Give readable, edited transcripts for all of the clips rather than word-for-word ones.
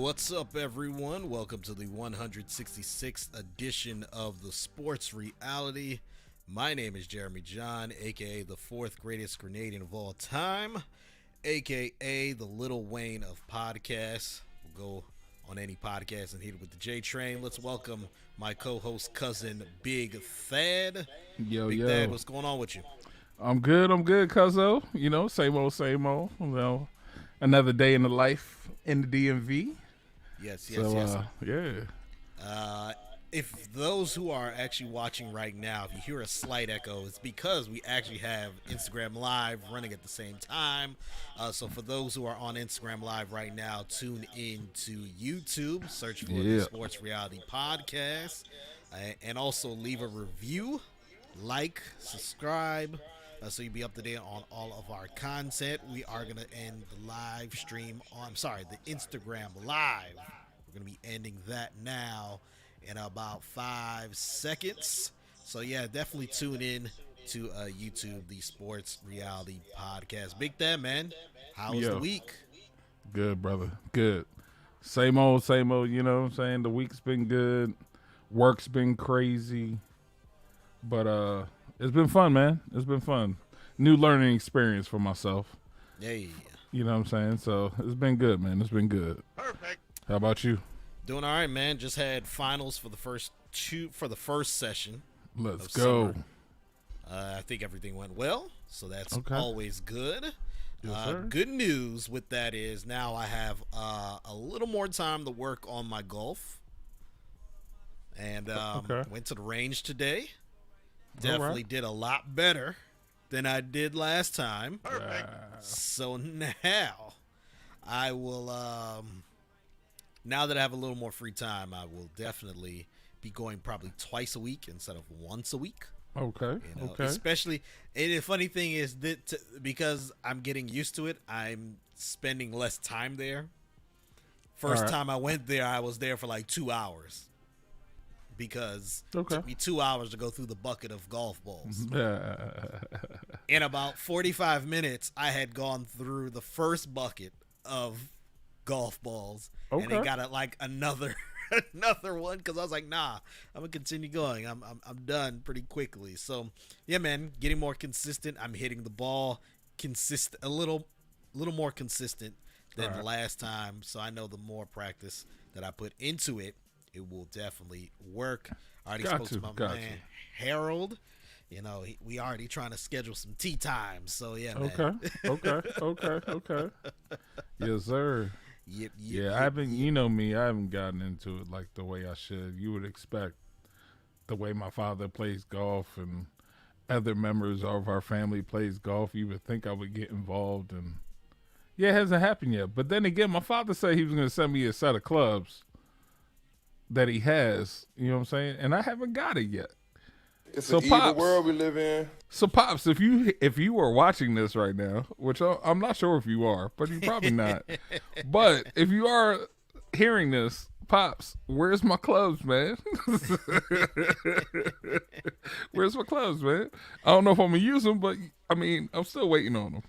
What's up, everyone? Welcome to the 166th edition of the Sports Reality. My name is Jeremy John, aka the fourth greatest Grenadian of all time, aka the Lil Wayne of podcasts. We'll go on any podcast and hit it with the J Train. Let's welcome my co-host, Cousin BigThad. BigThad, what's going on with you? I'm good, cuzzo. You know, same old. You know, another day in the life in the DMV. Yes. If those who are actually watching right now, if you hear a slight echo, it's because we actually have Instagram Live running at the same time. So for those who are on Instagram Live right now, tune in to YouTube, search for the Sports Reality Podcast, and also leave a review, like, subscribe, so you'll be up to date on all of our content. We are going to end the live stream the Instagram Live. We're going to be ending that now in about 5 seconds. So yeah, definitely tune in to YouTube, the Sports Reality Podcast. BigThad, man, how was the week? Good, brother. Good. Same old, you know what I'm saying? The week's been good. Work's been crazy. But it's been fun, man. It's been fun. New learning experience for myself. Hey. You know what I'm saying? So it's been good, man. It's been good. Perfect. How about you? Doing all right, man. Just had finals for the first session. Let's go. I think everything went well, so that's always good. Yes, sir. Good news with that is now I have a little more time to work on my golf. And went to the range today. Definitely did a lot better than I did last time. Perfect. So now I will, now that I have a little more free time, I will definitely be going probably twice a week instead of once a week. Okay. You know, especially, and the funny thing is that because I'm getting used to it, I'm spending less time there. First time I went there, I was there for like 2 hours. Because it took me 2 hours to go through the bucket of golf balls. In about 45 minutes, I had gone through the first bucket of golf balls. And then got like another one because I was like, nah, I'm gonna continue going. I'm done pretty quickly. So yeah, man, getting more consistent. I'm hitting the ball a little more consistent than last time. So I know the more practice that I put into it, it will definitely work. I already spoke to my man Harold. You know, we already trying to schedule some tea times. So yeah, man. Okay. Yes, sir. Yep. I haven't. You know me. I haven't gotten into it like the way I should. You would expect the way my father plays golf and other members of our family plays golf. You would think I would get involved, and it hasn't happened yet. But then again, my father said he was going to send me a set of clubs that he has, you know what I'm saying? And I haven't got it yet. It's an evil world we live in. So Pops, if you are watching this right now, which I'm not sure if you are, but you're probably not. But if you are hearing this, Pops, where's my clubs, man? Where's my clubs, man? I don't know if I'm gonna use them, but I mean, I'm still waiting on them.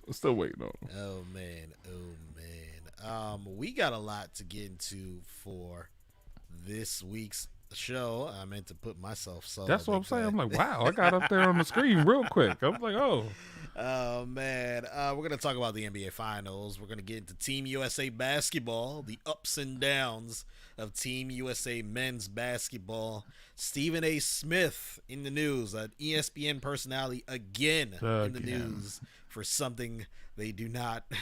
Oh man. We got a lot to get into for this week's show. I meant to put myself so. That's what I'm saying. I'm like, wow, I got up there on the screen real quick. I was like, oh man. We're gonna talk about the NBA Finals. We're gonna get into Team USA basketball, the ups and downs of Team USA men's basketball. Stephen A. Smith in the news, an ESPN personality again in the news for something they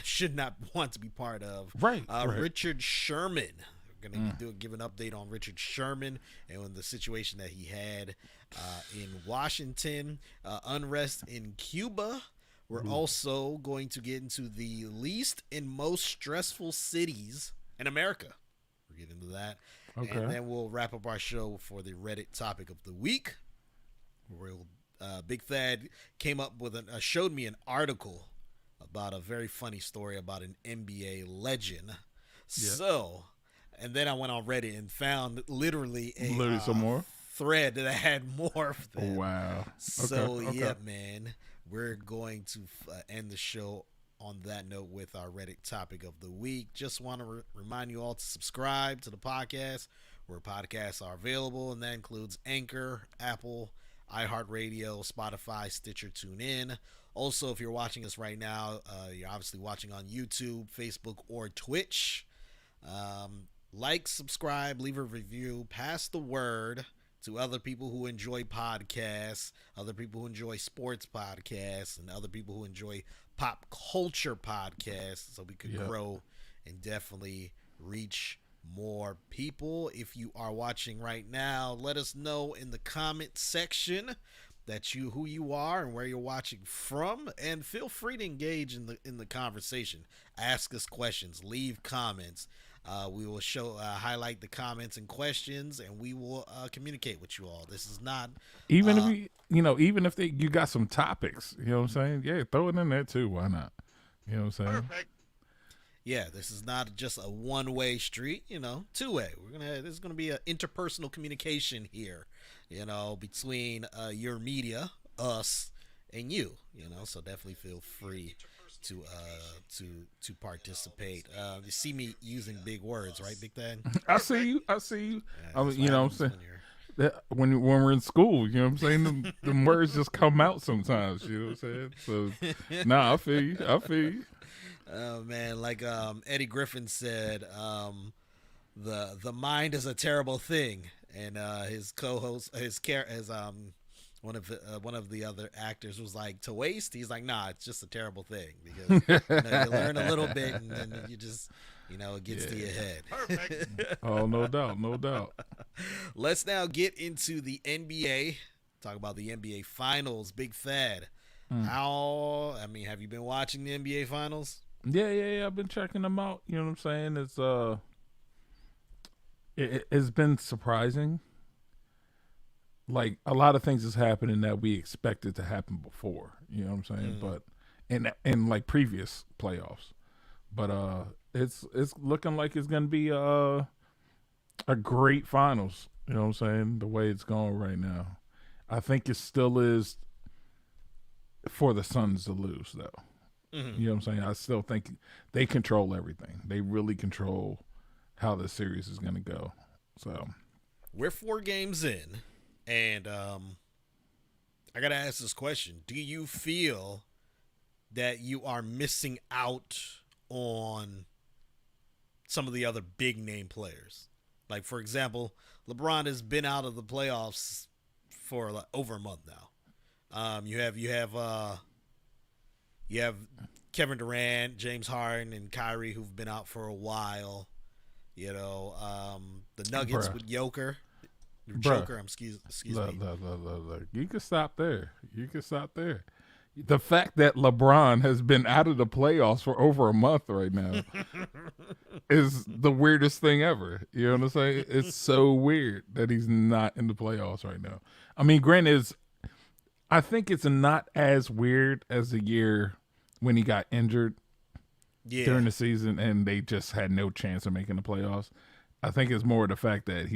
should not want to be part of. Right. Richard Sherman. Going to give an update on Richard Sherman and on the situation that he had in Washington, unrest in Cuba. We're also going to get into the least and most stressful cities in America. We'll get into that. Okay. And then we'll wrap up our show for the Reddit topic of the week. BigThad came up with showed me an article about a very funny story about an NBA legend. Yeah. So... And then I went on Reddit and found literally some more thread that had more of them. Wow. So, yeah, man, we're going to end the show on that note with our Reddit topic of the week. Just want to remind you all to subscribe to the podcast where podcasts are available, and that includes Anchor, Apple, iHeartRadio, Spotify, Stitcher, TuneIn. Also, if you're watching us right now, you're obviously watching on YouTube, Facebook, or Twitch. Like, subscribe, leave a review, pass the word to other people who enjoy podcasts, other people who enjoy sports podcasts, and other people who enjoy pop culture podcasts, so we could grow and definitely reach more people. If you are watching right now, let us know in the comment section who you are and where you're watching from, and feel free to engage in the conversation. Ask us questions, leave comments. We will highlight the comments and questions, and we will communicate with you all. This is not even if you got some topics, you know what I'm saying? Yeah, throw it in there too. Why not? You know what I'm saying? Perfect. Yeah, this is not just a one-way street, two-way. There's gonna be an interpersonal communication here, between your media, us, and you, so definitely feel free to participate. You see me using big words, right, BigThad? I see you. Yeah, I mean, you know what I'm saying? When we're in school, you know what I'm saying? The words just come out sometimes, you know what I'm saying? So, I feel you. Oh man, like Eddie Griffin said, the mind is a terrible thing, and his co-host, one of the other actors was like, to waste. He's like, nah, it's just a terrible thing, because you learn a little bit and then you just it gets to your head. Perfect. Oh, no doubt. Let's now get into the NBA. Talk about the NBA Finals. BigThad, have you been watching the NBA Finals? Yeah. I've been checking them out. You know what I'm saying? It's been surprising. Like, a lot of things is happening that we expected to happen before. You know what I'm saying? But in like previous playoffs. But it's looking like it's gonna be a great finals. You know what I'm saying? The way it's going right now, I think it still is for the Suns to lose, though. You know what I'm saying? I still think they control everything. They really control how the series is going to go. So we're 4 games in, and I got to ask this question. Do you feel that you are missing out on some of the other big name players? Like, for example, LeBron has been out of the playoffs for like over a month now. You have Kevin Durant, James Harden, and Kyrie, who've been out for a while. The Nuggets with Joker. Excuse me. Look. You can stop there. The fact that LeBron has been out of the playoffs for over a month right now is the weirdest thing ever. You know what I'm saying? It's so weird that he's not in the playoffs right now. I mean, granted, I think it's not as weird as the year when he got injured during the season and they just had no chance of making the playoffs. I think it's more the fact that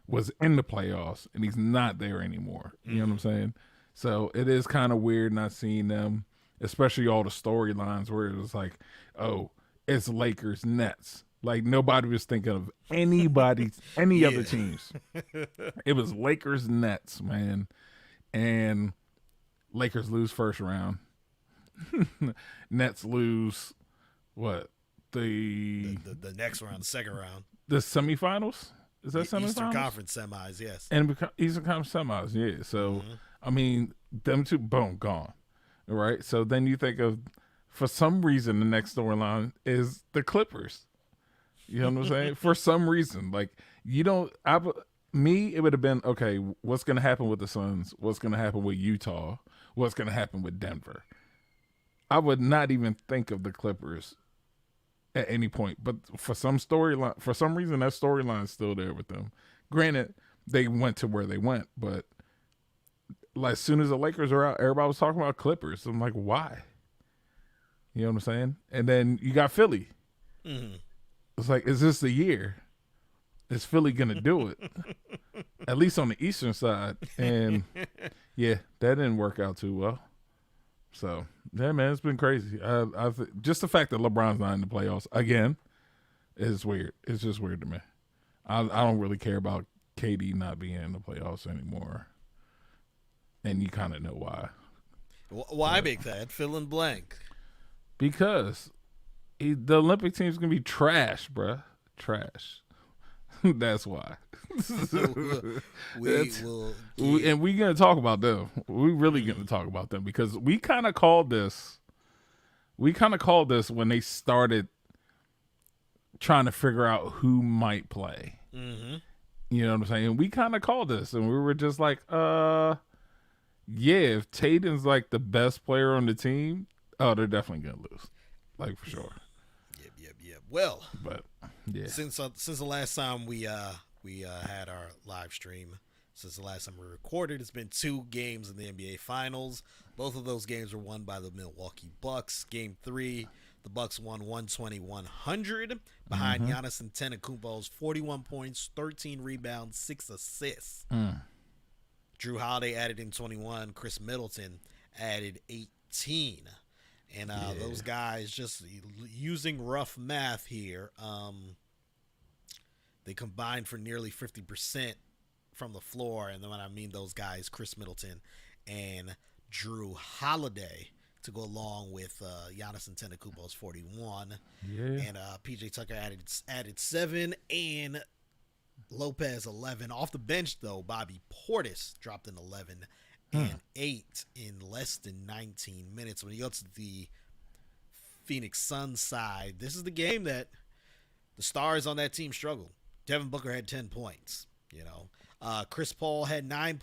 was in the playoffs and he's not there anymore. You know what I'm saying? So it is kind of weird not seeing them, especially all the storylines where it was like, oh, it's Lakers, Nets. Like, nobody was thinking of any other teams. It was Lakers, Nets, man. And Lakers lose first round. Nets lose what? The next round, the second round. The semifinals? Is that semifinals? Eastern Conference semis, yes. And Eastern Conference semis, yeah. So, I mean, them two, boom, gone. All right? So then you think of, for some reason, the next storyline is the Clippers. You know what I'm saying? For some reason. Like, it would have been, okay, what's going to happen with the Suns? What's going to happen with Utah? What's going to happen with Denver? I would not even think of the Clippers at any point. But for some reason, that storyline is still there with them. Granted, they went to where they went, but like, as soon as the Lakers are out, everybody was talking about Clippers. I'm like, why? You know what I'm saying? And then you got Philly. It's like, is this the year? Is Philly going to do it? At least on the Eastern side. And, yeah, that didn't work out too well. So yeah, man, it's been crazy. Just the fact that LeBron's not in the playoffs again is weird. It's just weird to me. I don't really care about KD not being in the playoffs anymore, and you kind of know why. Why, BigThad? Fill in blank. Because the Olympic team's gonna be trash, bruh. Trash. That's why. And we're gonna talk about them. We really gonna talk about them because we kind of called this. We kind of called this when they started trying to figure out who might play. Mm-hmm. You know what I'm saying? We kind of called this, and we were just like, yeah, if Tatum's like the best player on the team, oh, they're definitely gonna lose, like for sure. Yep. Well, but yeah, since the last time we had our live stream, since the last time we recorded, it's been 2 games in the NBA Finals. Both of those games were won by the Milwaukee Bucks. Game 3, the Bucks won 120-100 behind Giannis Antetokounmpo's 41 points, 13 rebounds, 6 assists. Drew Holiday added in 21. Chris Middleton added 18. And those guys, just using rough math here, they combined for nearly 50% from the floor. And then when I mean those guys, Chris Middleton and Drew Holiday, to go along with Giannis Antetokounmpo's 41. Yeah. And PJ Tucker added 7 and Lopez 11. Off the bench, though, Bobby Portis dropped in 11 and 8 in less than 19 minutes. When you go to the Phoenix Suns side, this is the game that the stars on that team struggled. Devin Booker had 10 points. Chris Paul had 19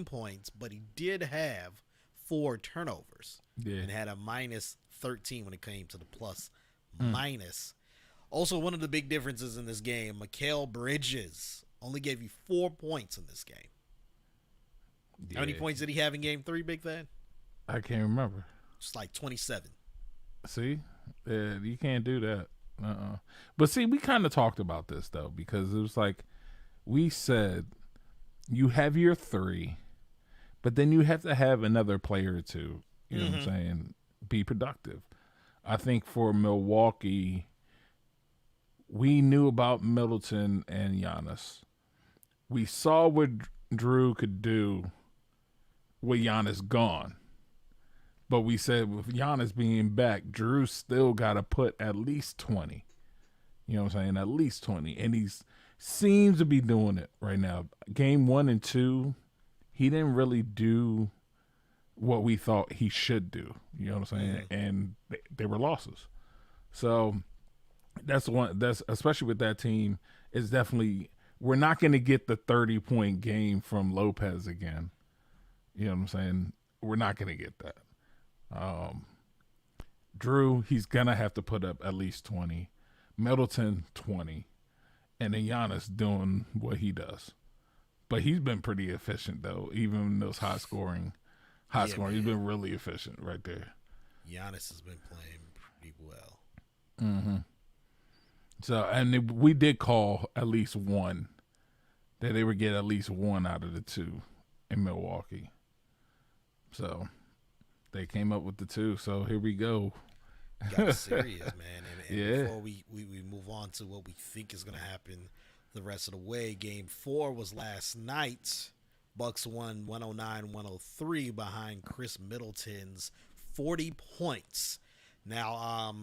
points, but he did have 4 turnovers and had a minus 13 when it came to the plus minus. Also, one of the big differences in this game, Mikal Bridges only gave you 4 points in this game. Yeah. How many points did he have in game 3, BigThad? I can't remember. It's like 27. See? Yeah, you can't do that. But see, we kind of talked about this, though, because it was like we said you have your 3, but then you have to have another player or 2, you know what I'm saying, be productive. I think for Milwaukee, we knew about Middleton and Giannis. We saw what Drew could do with Giannis gone. But we said with Giannis being back, Drew still got to put at least 20. You know what I'm saying? At least 20. And he seems to be doing it right now. Game 1 and 2, he didn't really do what we thought he should do. You know what I'm saying? And they were losses. So that's especially with that team, is definitely, we're not going to get the 30-point game from Lopez again. You know what I'm saying? We're not going to get that. Drew, he's going to have to put up at least 20. Middleton, 20. And then Giannis doing what he does. But he's been pretty efficient, though. Even in those high scoring. He's been really efficient right there. Giannis has been playing pretty well. So, and we did call at least one, that they would get at least 1 out of the 2 in Milwaukee. So they came up with the 2. So here we go. Got serious, man. And before we move on to what we think is going to happen the rest of the way, Game 4 was last night. Bucks won 109-103 behind Chris Middleton's 40 points. Now,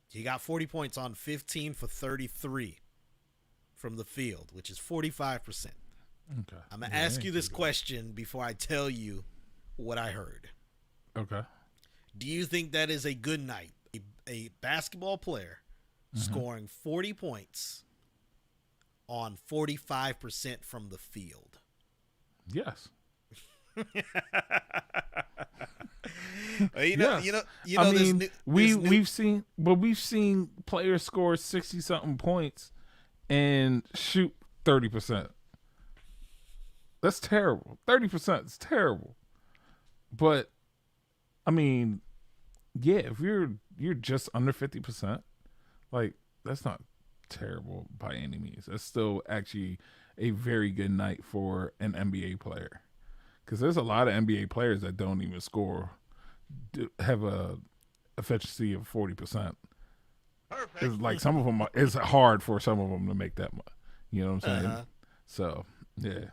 he got 40 points on 15 for 33 from the field, which is 45%. Okay. I'm going to ask you this question before I tell you what I heard. Okay. Do you think that is a good night? A basketball player scoring 40 points on 45% from the field? Yes. We've seen players score 60-something points and shoot 30%. That's terrible. 30% is terrible. But I mean, yeah, if you're just under 50%, like, that's not terrible by any means. That's still actually a very good night for an NBA player. because there's a lot of NBA players that don't even score, have a efficiency of 40%. It's like some of them. It's hard for some of them to make that much. You know what I'm saying? So yeah.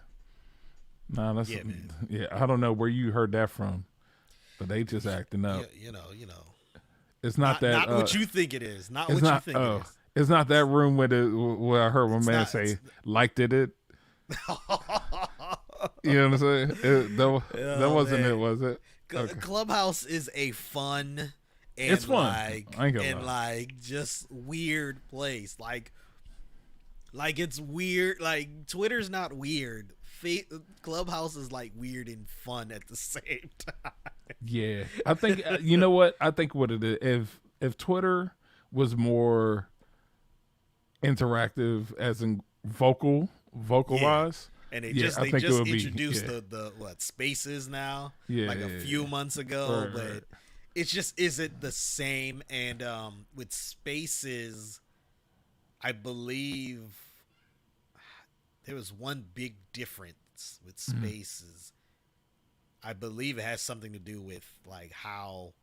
Nah, that's yeah. I don't know where you heard that from, but they just acting up. You know. It's not that. Not what you think it is. Not what you think it is. It's not that room where I heard one man say liked it. You know what I'm saying? That wasn't it, was it? Okay. Clubhouse is a fun. And it's fun. Like just weird place. Like it's weird. Like Twitter's not weird. Clubhouse is like weird and fun at the same time. Yeah, I think you know what? I think what it is. If Twitter was more interactive, as in vocalize. And they just introduced the Spaces now. Yeah, like a few months ago, right, but. Right. It just isn't the same, and with Spaces, I believe there was one big difference with Spaces. I believe it has something to do with like how,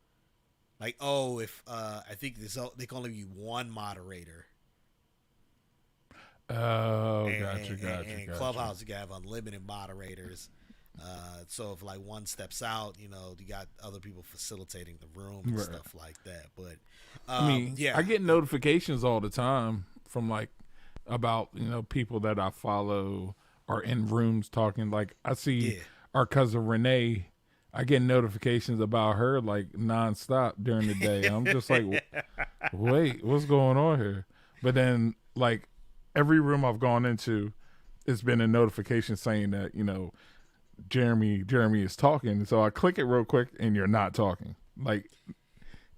like if I think they can only be one moderator. Oh, gotcha. And Clubhouse, you can have unlimited moderators. So if like one steps out, you got other people facilitating the room and stuff like that. But I get notifications all the time from like about people that I follow are in rooms talking. Like I see our cousin Renee. I get notifications about her like nonstop during the day. I'm just like, wait, what's going on here? But then like every room I've gone into, it's been a notification saying that Jeremy is talking, so I click it real quick and you're not talking. Like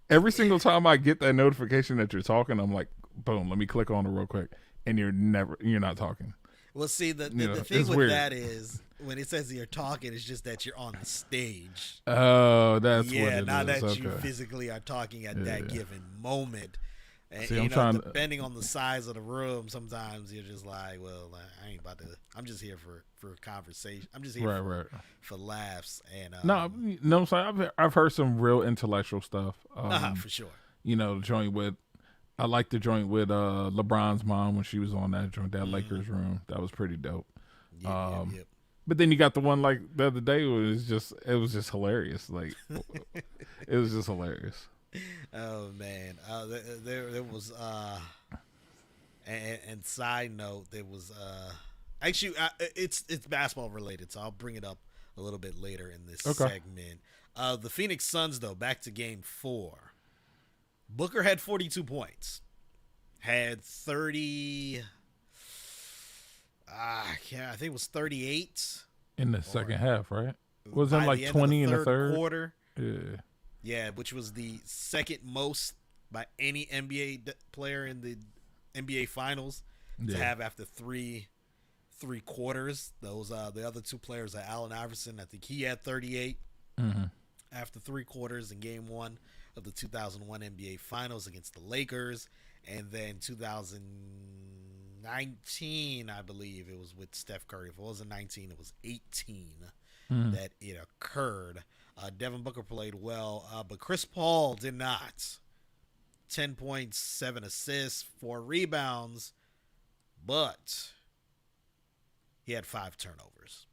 every single time I get that notification that you're talking, I'm like, boom, let me click on it real quick, and you're not talking. Well, see, the thing with weird. That is when it says you're talking, it's just that you're on the stage. Oh, that's what it not is. That you physically are talking at that given moment. And, see, depending on the size of the room, sometimes you're just like, well, I ain't about to. I'm just here for conversation. I'm just here for laughs. And I'm saying I've heard some real intellectual stuff. For sure. The joint with, I like the joint with LeBron's mom when she was on that joint, that Lakers room. That was pretty dope. Yep. But then you got the one like the other day. It was just hilarious. Like it was just hilarious. Oh man, there was and side note, there was actually it's basketball related, so I'll bring it up a little bit later in this segment. The Phoenix Suns, though, back to Game 4. Booker had 42 points, had 30. I think it was 38 in the second half, right? Was it like 20 in the third quarter? Yeah. Yeah, which was the second most by any NBA player in the NBA Finals to have after three quarters. Those the other two players are Allen Iverson. I think he had 38 after 3 quarters in Game 1 of the 2001 NBA Finals against the Lakers, and then 2019, I believe it was with Steph Curry. If it wasn't 19, it was 18 that it occurred. Devin Booker played well, but Chris Paul did not. 10 points, 7 assists, 4 rebounds, but he had 5 turnovers.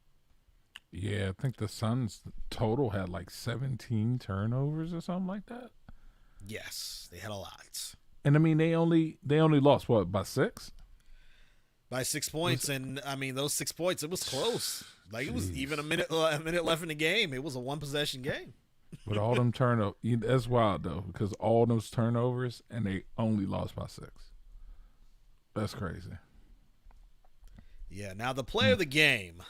Yeah, I think the Suns total had like 17 turnovers or something like that. Yes, they had a lot. And I mean, they only lost what, by 6? By 6 points, and I mean those 6 points, it was close. Like it was even a minute left in the game. It was a 1-possession game. With all them turnovers, that's wild though, because all those turnovers and they only lost by 6. That's crazy. Yeah. Now the play of the game.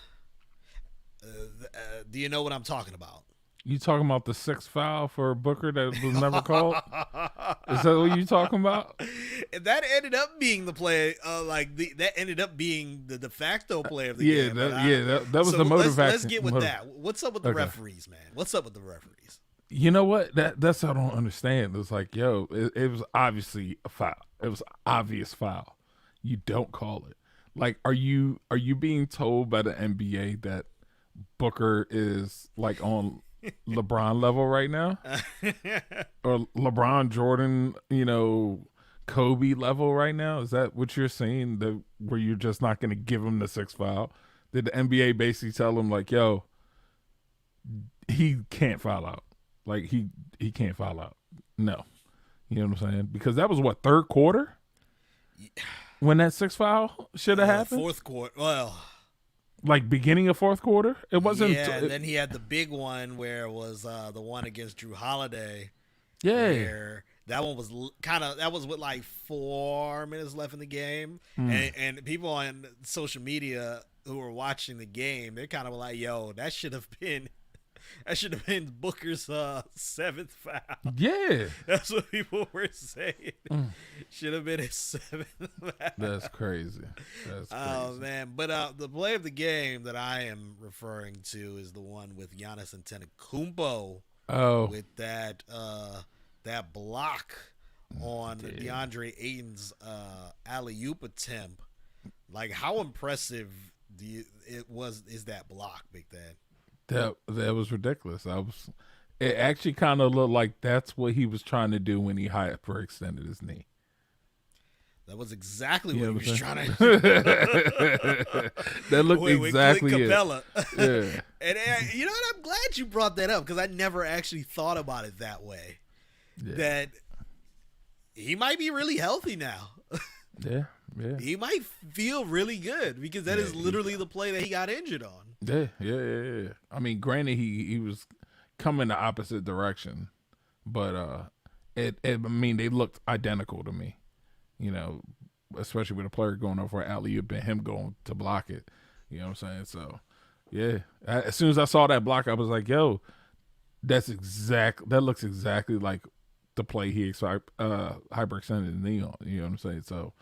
Do you know what I'm talking about? You talking about the 6th foul for Booker that was never called? Is that what you talking about? That ended up being the play. That ended up being the de facto play of the game. That was the motivation. Let's get with that. What's up with the referees, man? What's up with the referees? You know what? That's what I don't understand. It's like, it was obviously a foul. It was obvious foul. You don't call it. Like, are you being told by the NBA that Booker is like on LeBron level right now, or LeBron Jordan, Kobe level right now? Is that what you're saying? That where you're just not going to give him the 6th foul? Did the NBA basically tell him like, yo, he can't foul out? Like he can't foul out. No, you know what I'm saying? Because that was what, 3rd quarter when that 6th foul should have happened. 4th quarter. Well. Like beginning of 4th quarter? It wasn't. Yeah, and then he had the big one where it was the one against Drew Holiday. Yeah. Where that one was that was with like 4 minutes left in the game. And people on social media who were watching the game, they're kind of like, yo, that should have been Booker's 7th foul. Yeah. That's what people were saying. Should have been his 7th foul. That's crazy. Oh, man. But the play of the game that I am referring to is the one with Giannis Antetokounmpo. Oh. With that block on DeAndre Ayton's alley-oop attempt. Like, how impressive is that block, BigThad? That was ridiculous. It actually kind of looked like that's what he was trying to do when he hyperextended his knee. That was exactly what he was trying to do. That looked exactly it. Yeah. And you know what? I'm glad you brought that up because I never actually thought about it that way. Yeah. That he might be really healthy now. Yeah. He might feel really good because that is literally the play that he got injured on. Yeah. I mean, granted, he was coming the opposite direction, but I mean, they looked identical to me, especially with a player going over an alley-oop and him going to block it. You know what I'm saying? So, yeah. As soon as I saw that block, I was like, yo, that looks exactly like the play he hyperextended the knee on. You know what I'm saying? So,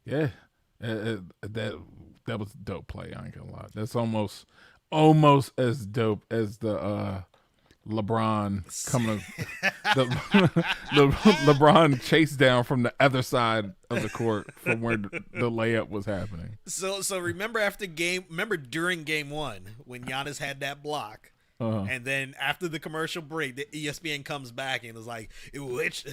yeah, that was a dope play. I ain't gonna lie. That's almost as dope as the LeBron coming the LeBron chase down from the other side of the court from where the layup was happening. So remember during game 1 when Giannis had that block. And then after the commercial break, the ESPN comes back and is like, which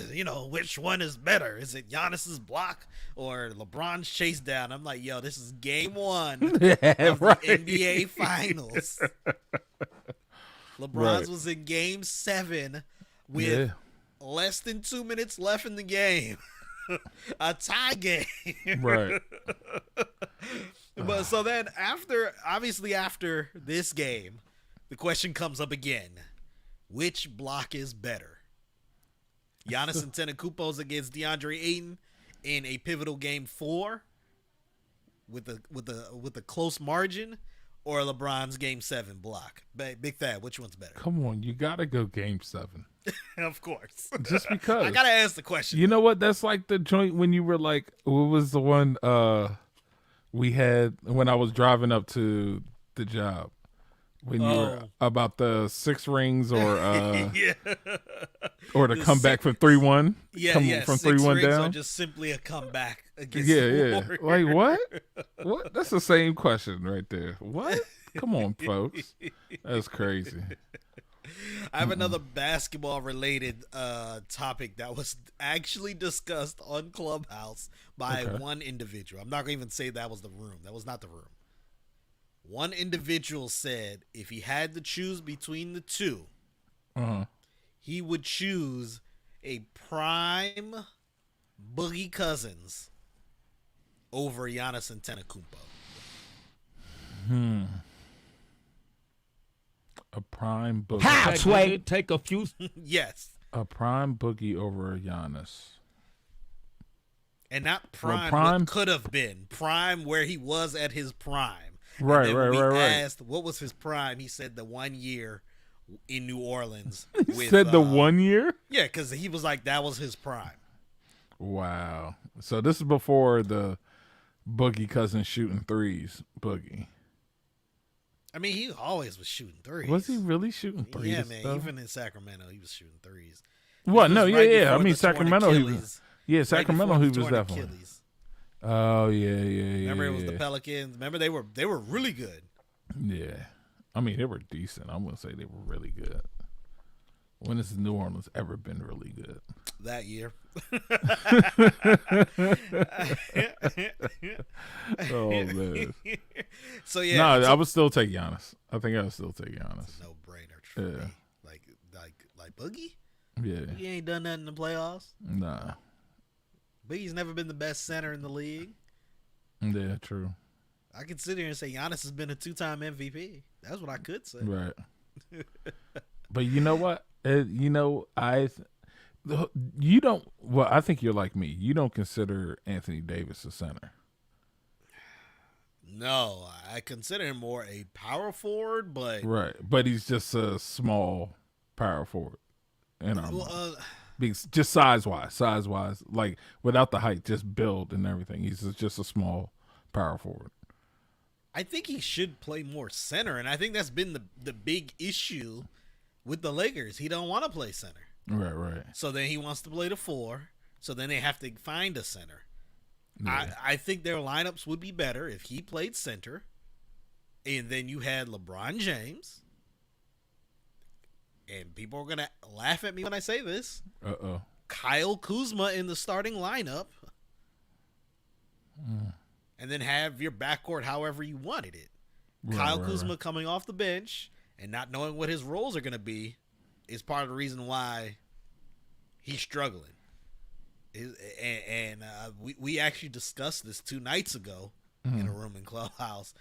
one is better? Is it Giannis's block or LeBron's chase down? I'm like, yo, this is game 1 of the NBA Finals. LeBron's was in game 7 with less than 2 minutes left in the game. A tie game. Right. But so then after this game, the question comes up again. Which block is better? Giannis Antetokounmpo's against DeAndre Ayton in a pivotal game 4 with a close margin, or LeBron's game 7 block? BigThad, which one's better? Come on, you gotta go game 7. Of course. Just because. I gotta ask the question. You know what? That's like the joint when you were like, what was the one we had when I was driving up to the job? When you were about the 6 rings or or to come back from 3-1? From 3-1 down? Or just simply a comeback against the Warriors. Like what? What? That's the same question right there. What? Come on, folks. That's crazy. I have another basketball related topic that was actually discussed on Clubhouse by one individual. I'm not going to even say that was the room. That was not the room. One individual said if he had to choose between the two, he would choose a prime Boogie Cousins over Giannis Antetokounmpo. A prime Boogie. Halfway. Take a few. Yes. A prime Boogie over Giannis. And not prime, what could have been. Prime where he was at his prime. Right. Asked what was his prime. He said the 1 year in New Orleans. Said the 1 year? Yeah, because he was like, that was his prime. Wow. So this is before the Boogie Cousins shooting threes Boogie. I mean, he always was shooting threes. Was he really shooting threes? Yeah, man. Even in Sacramento, he was shooting threes. What? No, yeah. I mean, Sacramento, he was. Yeah, Sacramento, he was definitely. Achilles. Oh yeah. Remember, it was the Pelicans. Remember, they were really good. Yeah. I mean, they were decent. I'm gonna say they were really good. When has New Orleans ever been really good? That year. Oh man. So yeah. No, so, I would still take Giannis. I think I would still take Giannis. no brainer. For me. Like Boogie. Yeah. He ain't done nothing in the playoffs. Nah. Boogie's never been the best center in the league. Yeah, true. I could sit here and say Giannis has been a 2-time MVP. That's what I could say. Right. But you know what? You don't. Well, I think you're like me. You don't consider Anthony Davis a center. No, I consider him more a power forward, but Right, but he's just a small power forward. Just size wise, like without the height, just build and everything. He's just a small power forward. I think he should play more center, and I think that's been the big issue with the Lakers. He don't want to play center. Right. So then he wants to play the 4. So then they have to find a center. Yeah. I think their lineups would be better if he played center, and then you had LeBron James. And people are going to laugh at me when I say this. Uh-oh. Kyle Kuzma in the starting lineup. And then have your backcourt however you wanted it. Kyle Kuzma coming off the bench and not knowing what his roles are going to be is part of the reason why he's struggling. We actually discussed this 2 nights ago in a room in Clubhouse.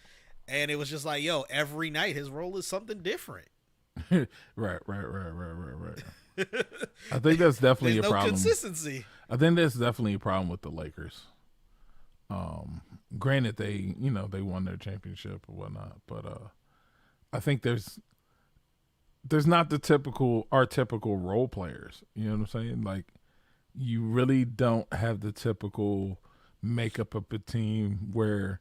And it was just like, yo, every night his role is something different. Right. I think that's definitely a problem. Consistency. I think that's definitely a problem with the Lakers. Granted, they won their championship or whatnot, but I think there's not our typical role players. You know what I'm saying? Like, you really don't have the typical makeup of a team where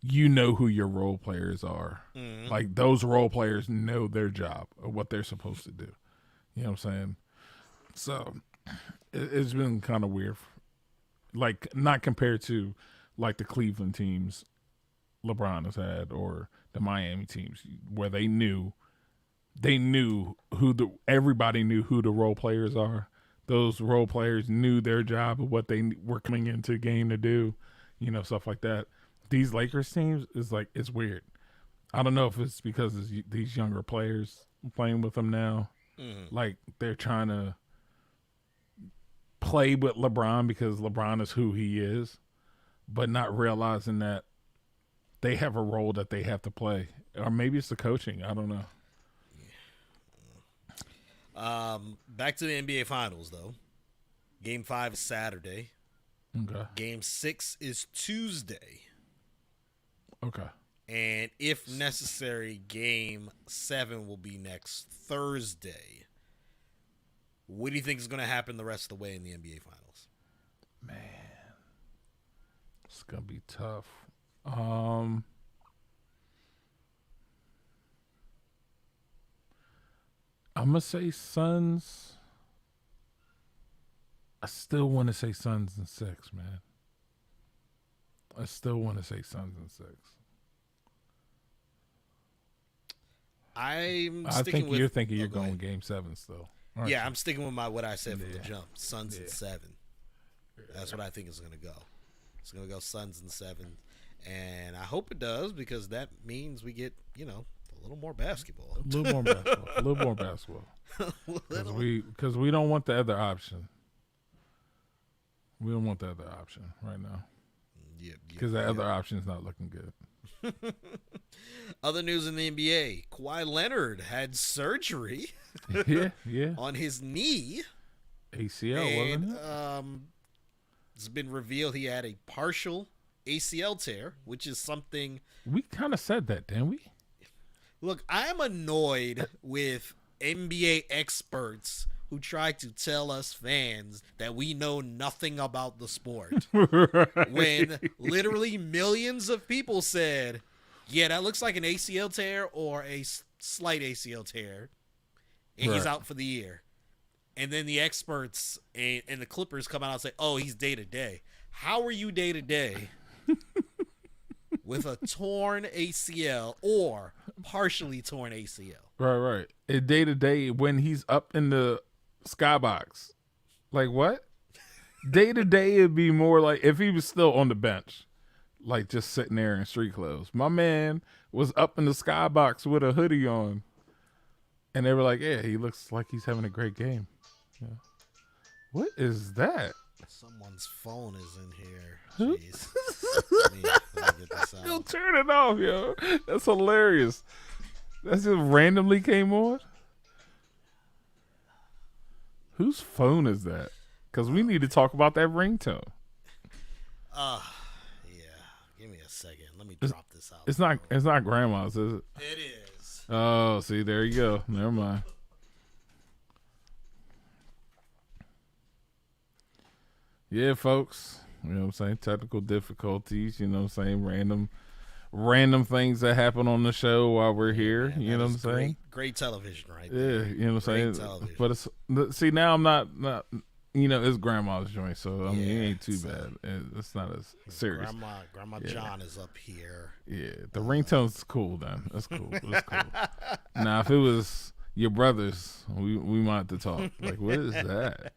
you know who your role players are. Mm-hmm. Like, those role players know their job or what they're supposed to do. You know what I'm saying? So it's been kind of weird. Like, not compared to like the Cleveland teams LeBron has had or the Miami teams where everybody knew who the role players are. Those role players knew their job of what they were coming into the game to do, stuff like that. These Lakers teams is like, it's weird. I don't know if it's because it's these younger players playing with them now. Mm-hmm. Like, they're trying to play with LeBron because LeBron is who he is, but not realizing that they have a role that they have to play. Or maybe it's the coaching. I don't know. Back to the NBA Finals, though. Game 5 is Saturday. Okay. Game 6 is Tuesday. Okay. And if necessary, Game 7 will be next Thursday. What do you think is going to happen the rest of the way in the NBA Finals? Man, it's going to be tough. I'm going to say Suns. I still want to say Suns in 6, man. I still want to say Suns in 6. I think you're thinking you're going Game 7 still. Yeah, I'm sticking with what I said from the jump. Suns in 7. That's what I think is going to go. It's going to go Suns in 7. And I hope it does, because that means we get, a little more basketball. A little more basketball. Because we don't want the other option. We don't want the other option right now. Because the other option is not looking good. Other news in the NBA: Kawhi Leonard had surgery. yeah, on his knee. ACL, wasn't it? It's been revealed he had a partial ACL tear, which is something we kind of said that, didn't we? Look, I'm annoyed with NBA experts who try to tell us fans that we know nothing about the sport. Right. When literally millions of people said, yeah, that looks like an ACL tear or a slight ACL tear, and he's out for the year. And then the experts and the Clippers come out and say, oh, he's day-to-day. How are you day-to-day with a torn ACL or partially torn ACL. Right. And day to day when he's up in the skybox, like what? Day to day, it'd be more like if he was still on the bench, like just sitting there in street clothes. My man was up in the skybox with a hoodie on, and they were like, "Yeah, he looks like he's having a great game." Yeah. What is that? Someone's phone is in here. Jeez. let me get this out. Yo, turn it off, yo. That's hilarious. That just randomly came on. Whose phone is that? Because we need to talk about that ringtone. Yeah. Give me a second. Let me drop this out. It's not grandma's, is it? It is. Oh, see, there you go. Never mind. Yeah, folks. You know what I'm saying? Technical difficulties, you know what I'm saying? Random things that happen on the show while we're here. Man, you know what I'm saying? Great television right there. Yeah, you know what I'm saying? Television. But see, now I'm not you know, it's grandma's joint, so I mean, it ain't too bad. It's not as serious. Grandma John is up here. Yeah, the ringtone's cool then. That's cool. That's cool. Now, if it was your brothers, we might have to talk. Like, what is that?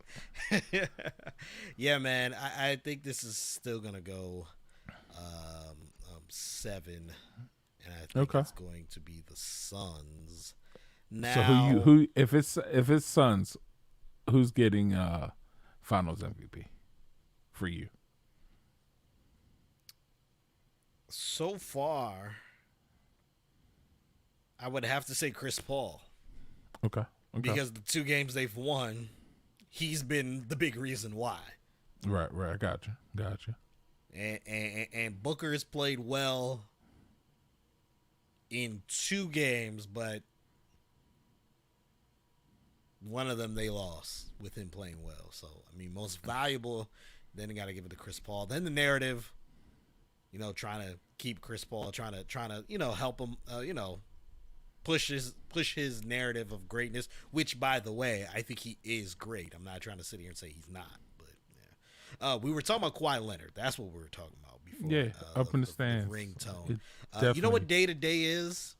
Yeah, man. I think this is still gonna go 7, and I think it's going to be the Suns. Now, so who if it's Suns, who's getting Finals MVP for you? So far, I would have to say Chris Paul. Okay. Because the 2 games they've won, he's been the big reason why. Right. I gotcha. And Booker has played well in 2 games, but one of them they lost with him playing well. So, I mean, most valuable, then you got to give it to Chris Paul. Then the narrative, you know, trying to keep Chris Paul, trying to, you know, help him, you know, push his narrative of greatness, which, by the way, I think he is great. I'm not trying to sit here and say he's not, but yeah. We were talking about Kawhi Leonard. That's what we were talking about before. Yeah, up in the stands. Ringtone. You know what day-to-day is?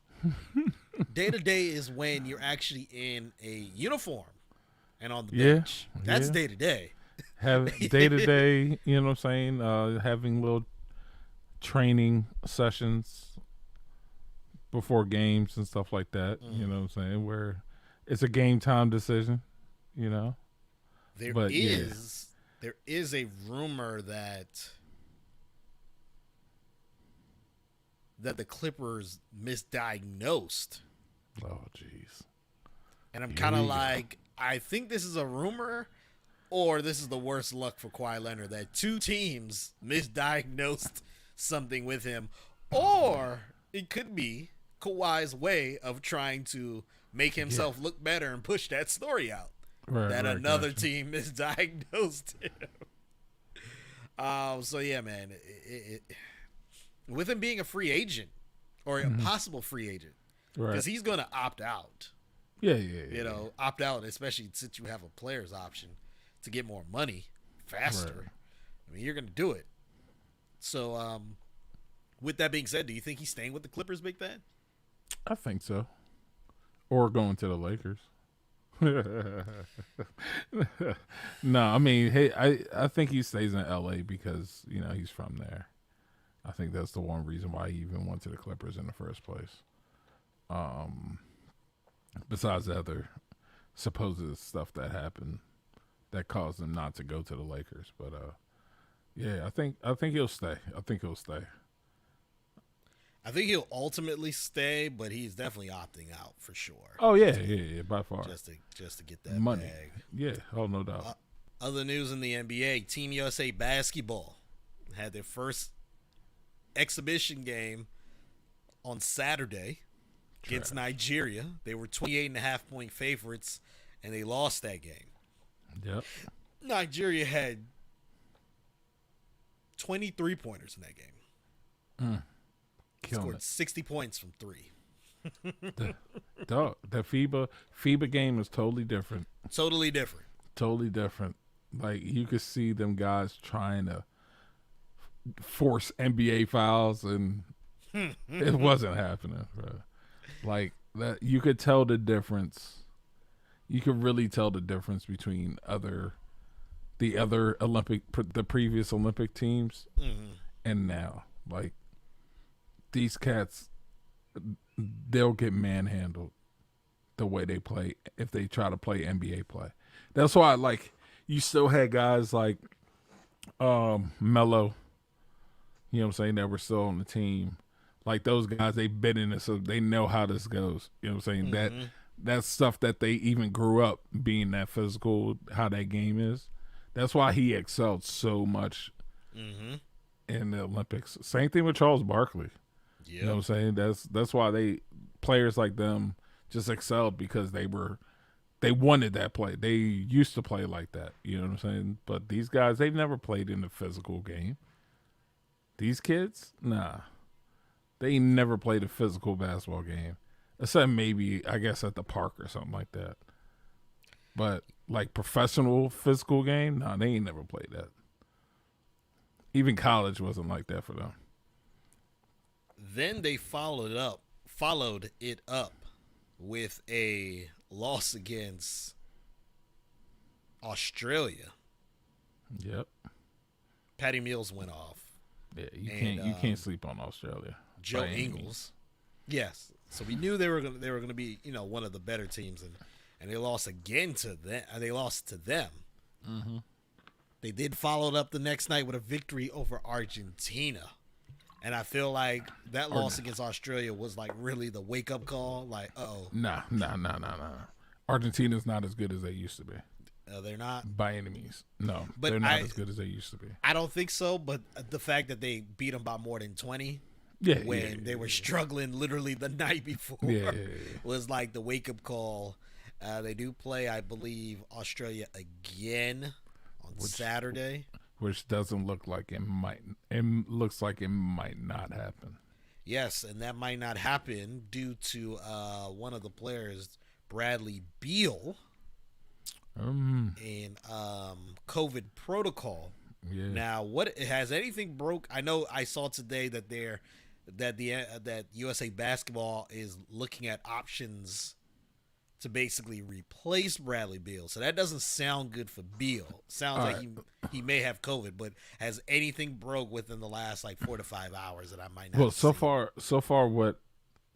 Day-to-day is when you're actually in a uniform and on the bench. That's day-to-day. Have day-to-day, you know what I'm saying, having little training sessions before games and stuff like that, you know what I'm saying, where it's a game time decision, you know. There is a rumor that the Clippers misdiagnosed. Oh, jeez. And I'm kind of like, I think this is a rumor, or this is the worst luck for Kawhi Leonard, that 2 teams misdiagnosed something with him, or it could be Kawhi's way of trying to make himself look better and push that story out. That another team misdiagnosed him. So yeah, man, with him being a free agent or a possible free agent, because he's going to opt out. Yeah. You know, opt out, especially since you have a player's option to get more money faster. Right. I mean, you're going to do it. So, with that being said, do you think he's staying with the Clippers, BigThad? I think so. Or going to the Lakers. No, I mean, hey, I think he stays in LA because, you know, he's from there. I think that's the one reason why he even went to the Clippers in the first place. Besides the other supposed stuff that happened that caused him not to go to the Lakers. But yeah, I think he'll stay. I think he'll ultimately stay, but he's definitely opting out for sure. Oh yeah, by far. Just to get that money. bag. Yeah, oh no doubt. Other news in the NBA: Team USA basketball had their first exhibition game on Saturday against Nigeria. They were 28.5-point favorites, and they lost that game. Yep. Nigeria had 23 pointers in that game. Scored 60 points from 3. The FIBA game is totally different. Totally different. Totally different. Like, you could see them guys trying to force NBA fouls, and it wasn't happening, bro. Like that, you could tell the difference. You could really tell the difference between the previous Olympic teams and now. Like these cats, they'll get manhandled the way they play if they try to play NBA play. That's why, like, you still had guys like Melo, you know what I'm saying, that were still on the team. Like those guys, they've been in it, so they know how this goes. You know what I'm saying? That's stuff that they even grew up being that physical, how that game is. That's why he excelled so much in the Olympics. Same thing with Charles Barkley. Yep. You know what I'm saying? That's why players like them just excelled, because they wanted that play. They used to play like that. You know what I'm saying? But these guys, they've never played in a physical game. These kids, nah. They never played a physical basketball game. Except maybe, I guess, at the park or something like that. But, like, professional physical game, nah, they ain't never played that. Even college wasn't like that for them. Then they followed it up with a loss against Australia. Yep. Patty Mills went off. Yeah, you can't sleep on Australia. Joe Ingles. Yes. So we knew they were gonna be, one of the better teams, and they lost again to them. They lost to them. Mm-hmm. They did follow it up the next night with a victory over Argentina, and I feel like that loss against Australia was like really the wake up call. Like, Nah. Argentina's not as good as they used to be. They're not by any means. No, but they're not as good as they used to be. I don't think so. But the fact that they beat them by more than 20. When they were struggling literally the night before was like the wake-up call. They do play, I believe, Australia again on Saturday. Which doesn't look like it might. It looks like it might not happen. Yes, and that might not happen due to one of the players, Bradley Beal, in COVID protocol. Yeah. Now, what has anything broke? I know I saw today that that USA Basketball is looking at options to basically replace Bradley Beal. So that doesn't sound good for Beal. Sounds like he may have COVID, but has anything broke within the last like 4 to 5 hours that I might not? Well, so far, what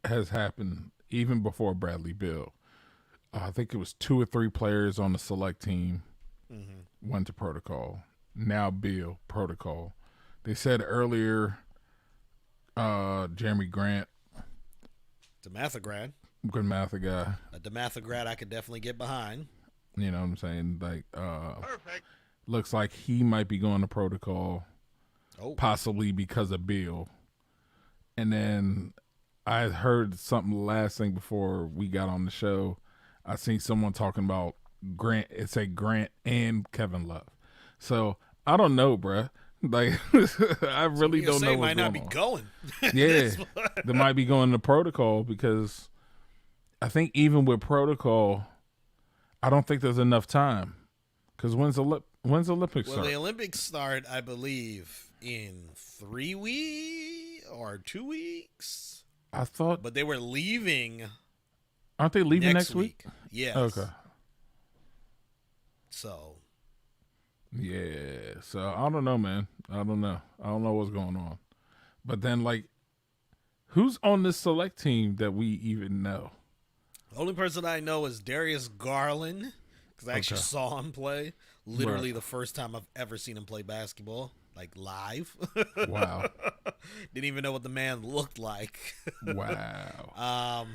has happened even before Bradley Beal, I think it was 2 or 3 players on the select team went to protocol. Now Beal protocol. They said earlier. Jeremy Grant, DeMatha grad, good math guy. A DeMatha grad I could definitely get behind. You know what I'm saying? Like, perfect. Looks like he might be going to protocol, possibly because of Bill. And then I heard something last thing before we got on the show. I seen someone talking about Grant. It said Grant and Kevin Love. So I don't know, bruh. Like, I really don't know what's might not going be on. going. Yeah, they might be going to protocol, because I think even with protocol, I don't think there's enough time. Because when's the Olympics start? Well, the Olympics start, I believe, in 3 weeks or 2 weeks. I thought, but they were leaving. Aren't they leaving next week? Yes. Okay. So. Yeah, so I don't know, man. I don't know what's going on. But then, like, who's on this select team that we even know? The only person I know is Darius Garland, because I actually saw him play. Literally the first time I've ever seen him play basketball, like live. Wow. Didn't even know what the man looked like. Wow.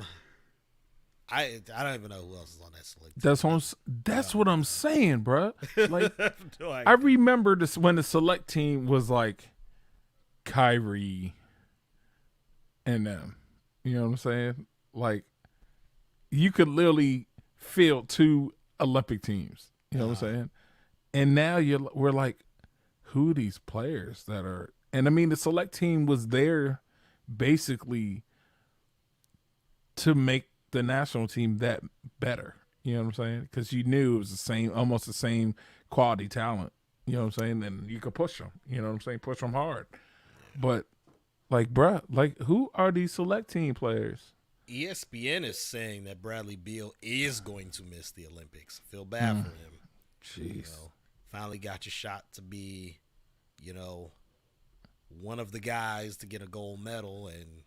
I don't even know who else is on that select team. That's what I'm saying, bro. Like, I remember this when the select team was like Kyrie and them. You know what I'm saying? Like, you could literally field 2 Olympic teams. You know what I'm saying? And now we're like, who are these players that are? And I mean, the select team was there basically to make the national team that better. You know what I'm saying? Because you knew it was almost the same quality talent. You know what I'm saying? And you could push them. You know what I'm saying? Push them hard. But, like, bruh, like, who are these select team players? ESPN is saying that Bradley Beal is going to miss the Olympics. I feel bad for him. Jeez. Finally got your shot to be, one of the guys to get a gold medal, and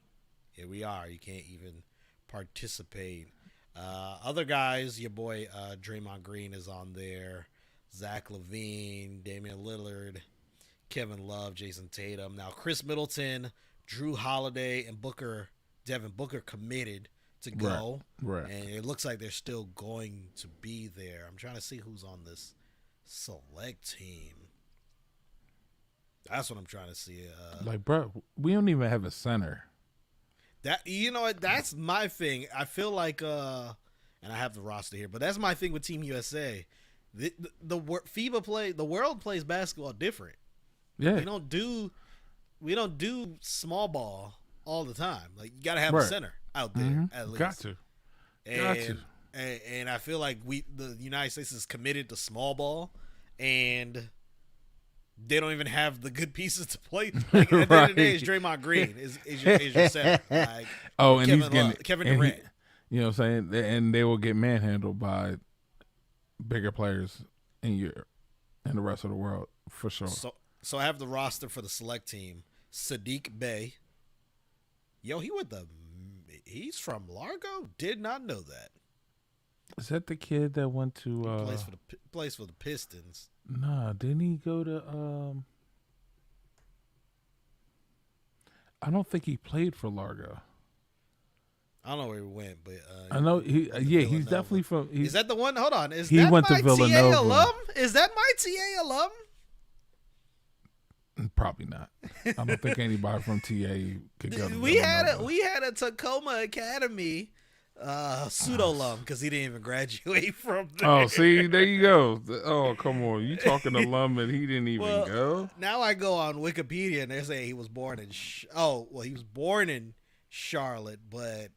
here we are. You can't even participate. Other guys, your boy Draymond Green is on there. Zach LaVine, Damian Lillard, Kevin Love, Jason Tatum. Now, Chris Middleton, Drew Holiday, and Devin Booker committed to go. Right. And it looks like they're still going to be there. I'm trying to see who's on this select team. That's what I'm trying to see. Bro, we don't even have a center. That's my thing. I feel like, and I have the roster here, but that's my thing with Team USA. The FIBA the world plays basketball different. Yeah, we don't do small ball all the time. Like, you got to have a center out there at least. Got to. And I feel like the United States is committed to small ball, and they don't even have the good pieces to play. Like, at the end of the day, it's Draymond Green is your center. Like, and he's getting Kevin Durant. You know what I'm saying? And they will get manhandled by bigger players in Europe and the rest of the world for sure. So I have the roster for the select team. Sadiq Bey. He's from Largo? Did not know that. Is that the kid that went to plays for the Pistons? Nah, didn't he go to I don't think he played for Largo. I don't know where he went, but I know he's definitely from. Is that the one? Hold on, he went to Villanova. TA alum? Is that my TA alum? Probably not. I don't think anybody from TA could go. We had a Tacoma Academy pseudo alum because he didn't even graduate from there. Oh, see, there you go. Oh, come on, you talking alum and he didn't even go. Now I go on Wikipedia and they say he was born in. He was born in Charlotte, but.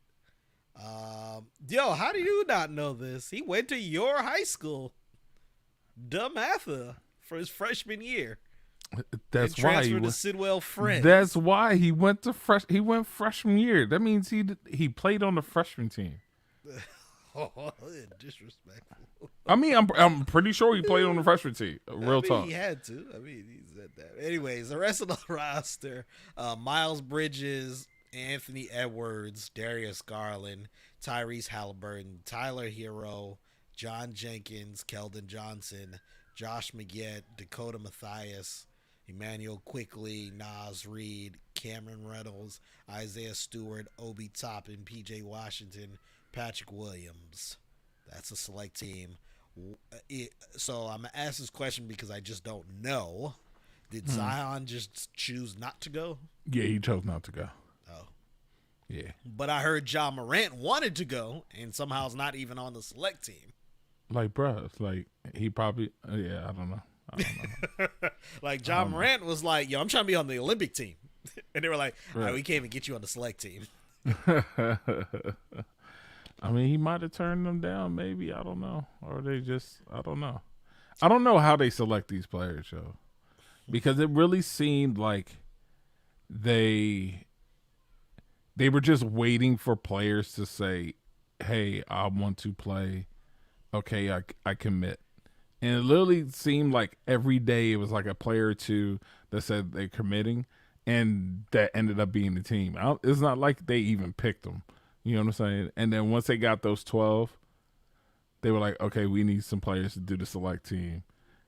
How do you not know this? He went to your high school, Dumatha, for his freshman year. That's why he transferred to Sidwell Friends. That's why he went to He went freshman year. That means he played on the freshman team. Disrespectful. I mean, I'm pretty sure he played on the freshman team. Real talk. He had to. He said that. Anyways, the rest of the roster: Miles Bridges, Anthony Edwards, Darius Garland, Tyrese Halliburton, Tyler Hero, John Jenkins, Keldon Johnson, Josh Magette, Dakota Mathias, Emmanuel Quickly, Nas Reed, Cameron Reynolds, Isaiah Stewart, Obi Toppin, PJ Washington, Patrick Williams. That's a select team. So I'm going to ask this question because I just don't know. Did Zion just choose not to go? Yeah, he chose not to go. Oh. Yeah. But I heard Ja Morant wanted to go and somehow is not even on the select team. Like, bro, it's like he probably, I don't know. Like, Ja Morant was like, yo, I'm trying to be on the Olympic team. And they were like, all right, we can't even get you on the select team. I mean, he might have turned them down, maybe. I don't know. Or they just, I don't know. I don't know how they select these players, yo. Because it really seemed like they were just waiting for players to say, hey, I want to play. Okay, I commit. And it literally seemed like every day it was like a player or two that said they're committing, and that ended up being the team. It's not like they even picked them. You know what I'm saying? And then once they got those 12, they were like, okay, we need some players to do the select team.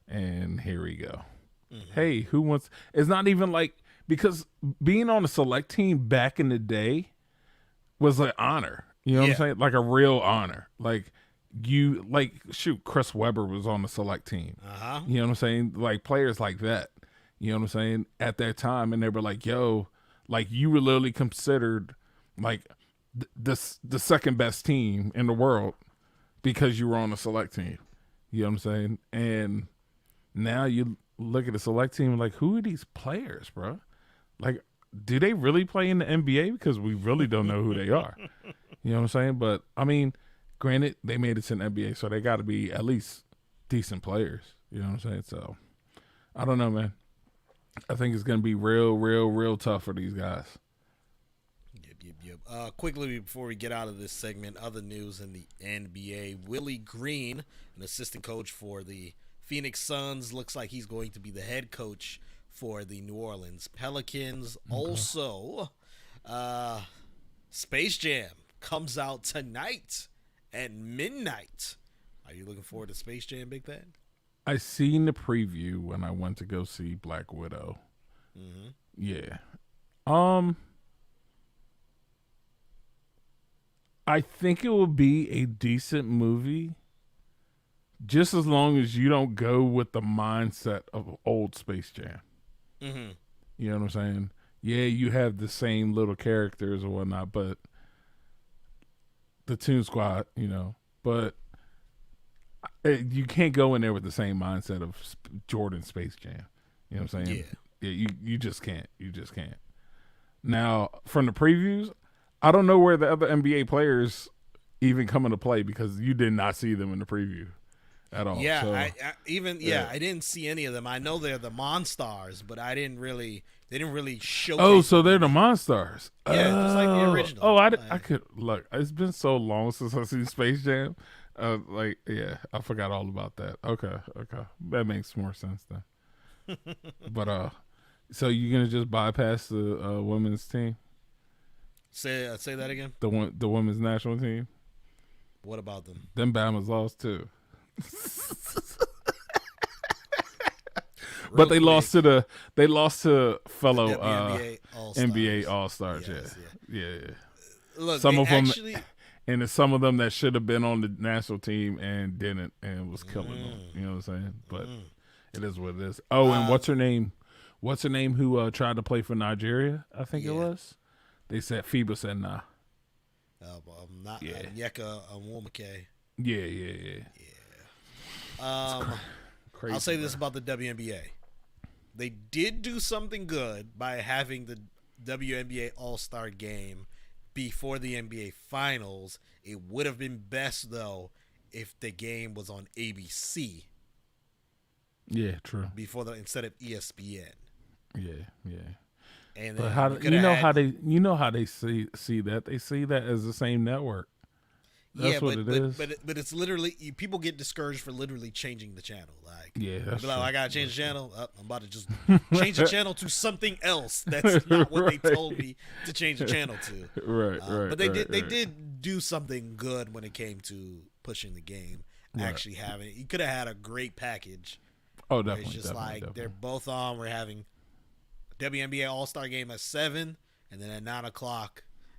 And here we go. Mm-hmm. Hey, who wants? It's not even like, because being on a select team back in the day was an honor. You know what I'm saying? Like a real honor. Like, Chris Webber was on the select team. Uh-huh. You know what I'm saying? Like players like that. You know what I'm saying? At that time, and they were like, yo, like you were literally considered like the second best team in the world because you were on the select team. You know what I'm saying? And now you look at the select team like, who are these players, bro? Like, do they really play in the NBA? Because we really don't know who they are. You know what I'm saying? But I mean, granted, they made it to the NBA, so they got to be at least decent players. You know what I'm saying? So, I don't know, man. I think it's going to be real, real, real tough for these guys. Quickly before we get out of this segment, other news in the NBA. Willie Green, an assistant coach for the Phoenix Suns, looks like he's going to be the head coach for the New Orleans Pelicans. Okay. Also, Space Jam comes out tonight at midnight. Are you looking forward to Space Jam, BigThad? I seen the preview when I went to go see Black Widow. Mm-hmm. Yeah. I think it will be a decent movie, just as long as you don't go with the mindset of old Space Jam. Mm-hmm. You know what I'm saying? Yeah, you have the same little characters or whatnot, but the Toon Squad, but you can't go in there with the same mindset of Jordan Space Jam. You know what I'm saying? Yeah, you just can't. You just can't. Now, from the previews, I don't know where the other NBA players even come into play because you did not see them in the preview at all. Yeah, so, I didn't see any of them. I know they're the Monstars, but they didn't really show. Oh, so they're the Monstars. Yeah, just like the original. Oh, I could look. It's been so long since I've seen Space Jam. I forgot all about that. Okay, that makes more sense then. But so you're gonna just bypass the women's team? Say that again. The women's national team. What about them? Them Bama's lost too. But they lost to fellow NBA All-Stars. Yeah. Look, some of them, and it's some of them that should have been on the national team and didn't, and was killing them. You know what I'm saying? But it is what it is. Oh, and what's her name? What's her name? Who tried to play for Nigeria? I think it was. They said FIBA said nah. Not Yeka Onwumike. Yeah. I'll say this about the WNBA. They did do something good by having the WNBA All-Star game before the NBA Finals. It would have been best, though, if the game was on ABC. Yeah, true. Instead of ESPN. Yeah. And but how they see that? They see that as the same network. That's what it is. But it's literally people get discouraged for literally changing the channel. That's I gotta change the channel. I'm about to just change the channel to something else. That's not what they told me to change the channel to. Right. But they did do something good when it came to pushing the game. Actually having it, you could have had a great package. Oh, definitely. It's just definitely. They're both on. We're having WNBA All-Star game at 7, and then at 9:00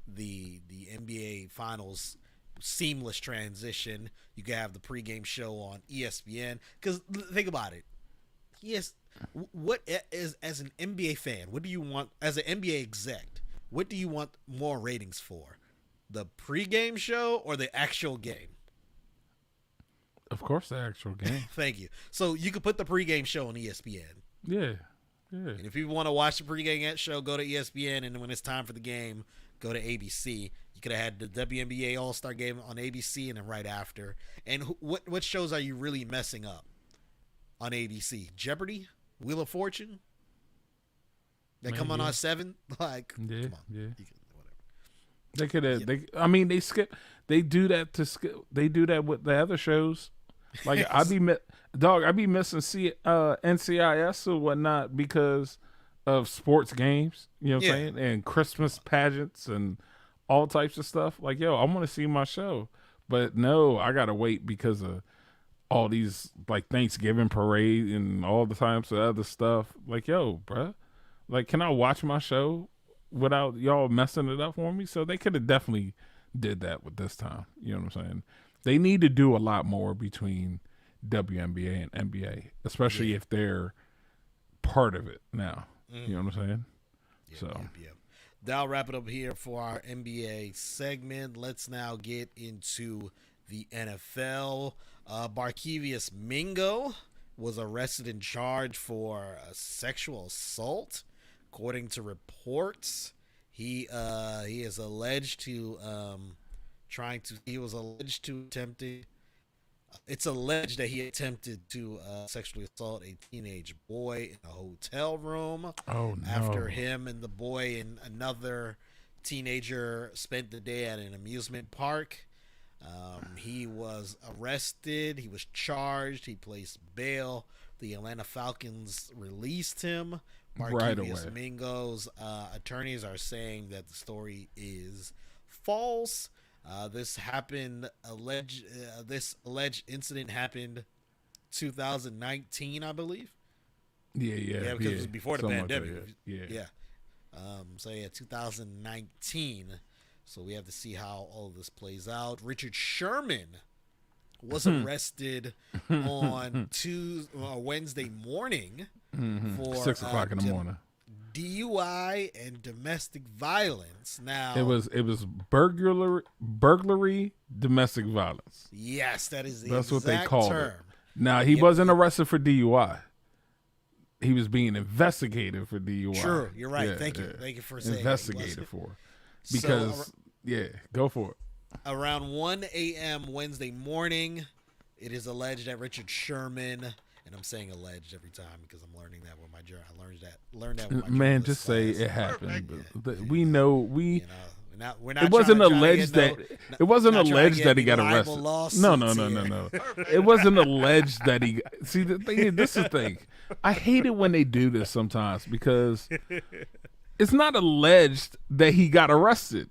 the NBA Finals seamless transition. You can have the pregame show on ESPN. Because think about it. Yes, what is as an NBA fan? What do you want as an NBA exec? What do you want more ratings for? The pregame show or the actual game? Of course, the actual game. Thank you. So you could put the pregame show on ESPN. Yeah. And if people want to watch the pregame show, go to ESPN, and when it's time for the game, go to ABC. You could have had the WNBA All-Star game on ABC, and then right after. And what shows are you really messing up on ABC? Jeopardy, Wheel of Fortune. They come on 7. Like, come on. Yeah. Whatever. They could have. They skip. They do that to skip. They do that with the other shows. Like I be missing NCIS or whatnot because of sports games. You know what I'm saying? And Christmas pageants and all types of stuff. Like, yo, I want to see my show, but no, I gotta wait because of all these like Thanksgiving parade and all the types of other stuff. Like, yo, bruh, like, can I watch my show without y'all messing it up for me? So they could have definitely did that with this time. You know what I'm saying? They need to do a lot more between WNBA and NBA, especially if they're part of it now. You know what I'm saying? That'll wrap it up here for our NBA segment. Let's now get into the NFL. Barkevious Mingo was arrested and charged for sexual assault, according to reports. He is alleged to it's alleged that he attempted to sexually assault a teenage boy in a hotel room. Oh, no. After him and the boy and another teenager spent the day at an amusement park. He was arrested. He was charged. He placed bail. The Atlanta Falcons released him. Barkevious Mingo's attorneys are saying that the story is false. This alleged incident happened 2019, I believe. Yeah, because it was before the pandemic. Like that, 2019. So we have to see how all of this plays out. Richard Sherman was arrested on Wednesday morning for 6 o'clock in the morning. DUI and domestic violence. Now it was burglary, domestic violence. Yes, that's what they called term. it. Now he wasn't arrested for DUI. He was being investigated for DUI. Sure, you're right. Yeah, Thank you for saying investigated for. Because go for it. Around 1 a.m. Wednesday morning, it is alleged that Richard Sherman, and I'm saying alleged every time because I'm learning that with my journal. I learned that with my man. Just say it happened. We know we. We're not it wasn't alleged that it wasn't alleged that he got arrested. No. It wasn't alleged that he. See, the thing is, this is the thing. I hate it when they do this sometimes because it's not alleged that he got arrested.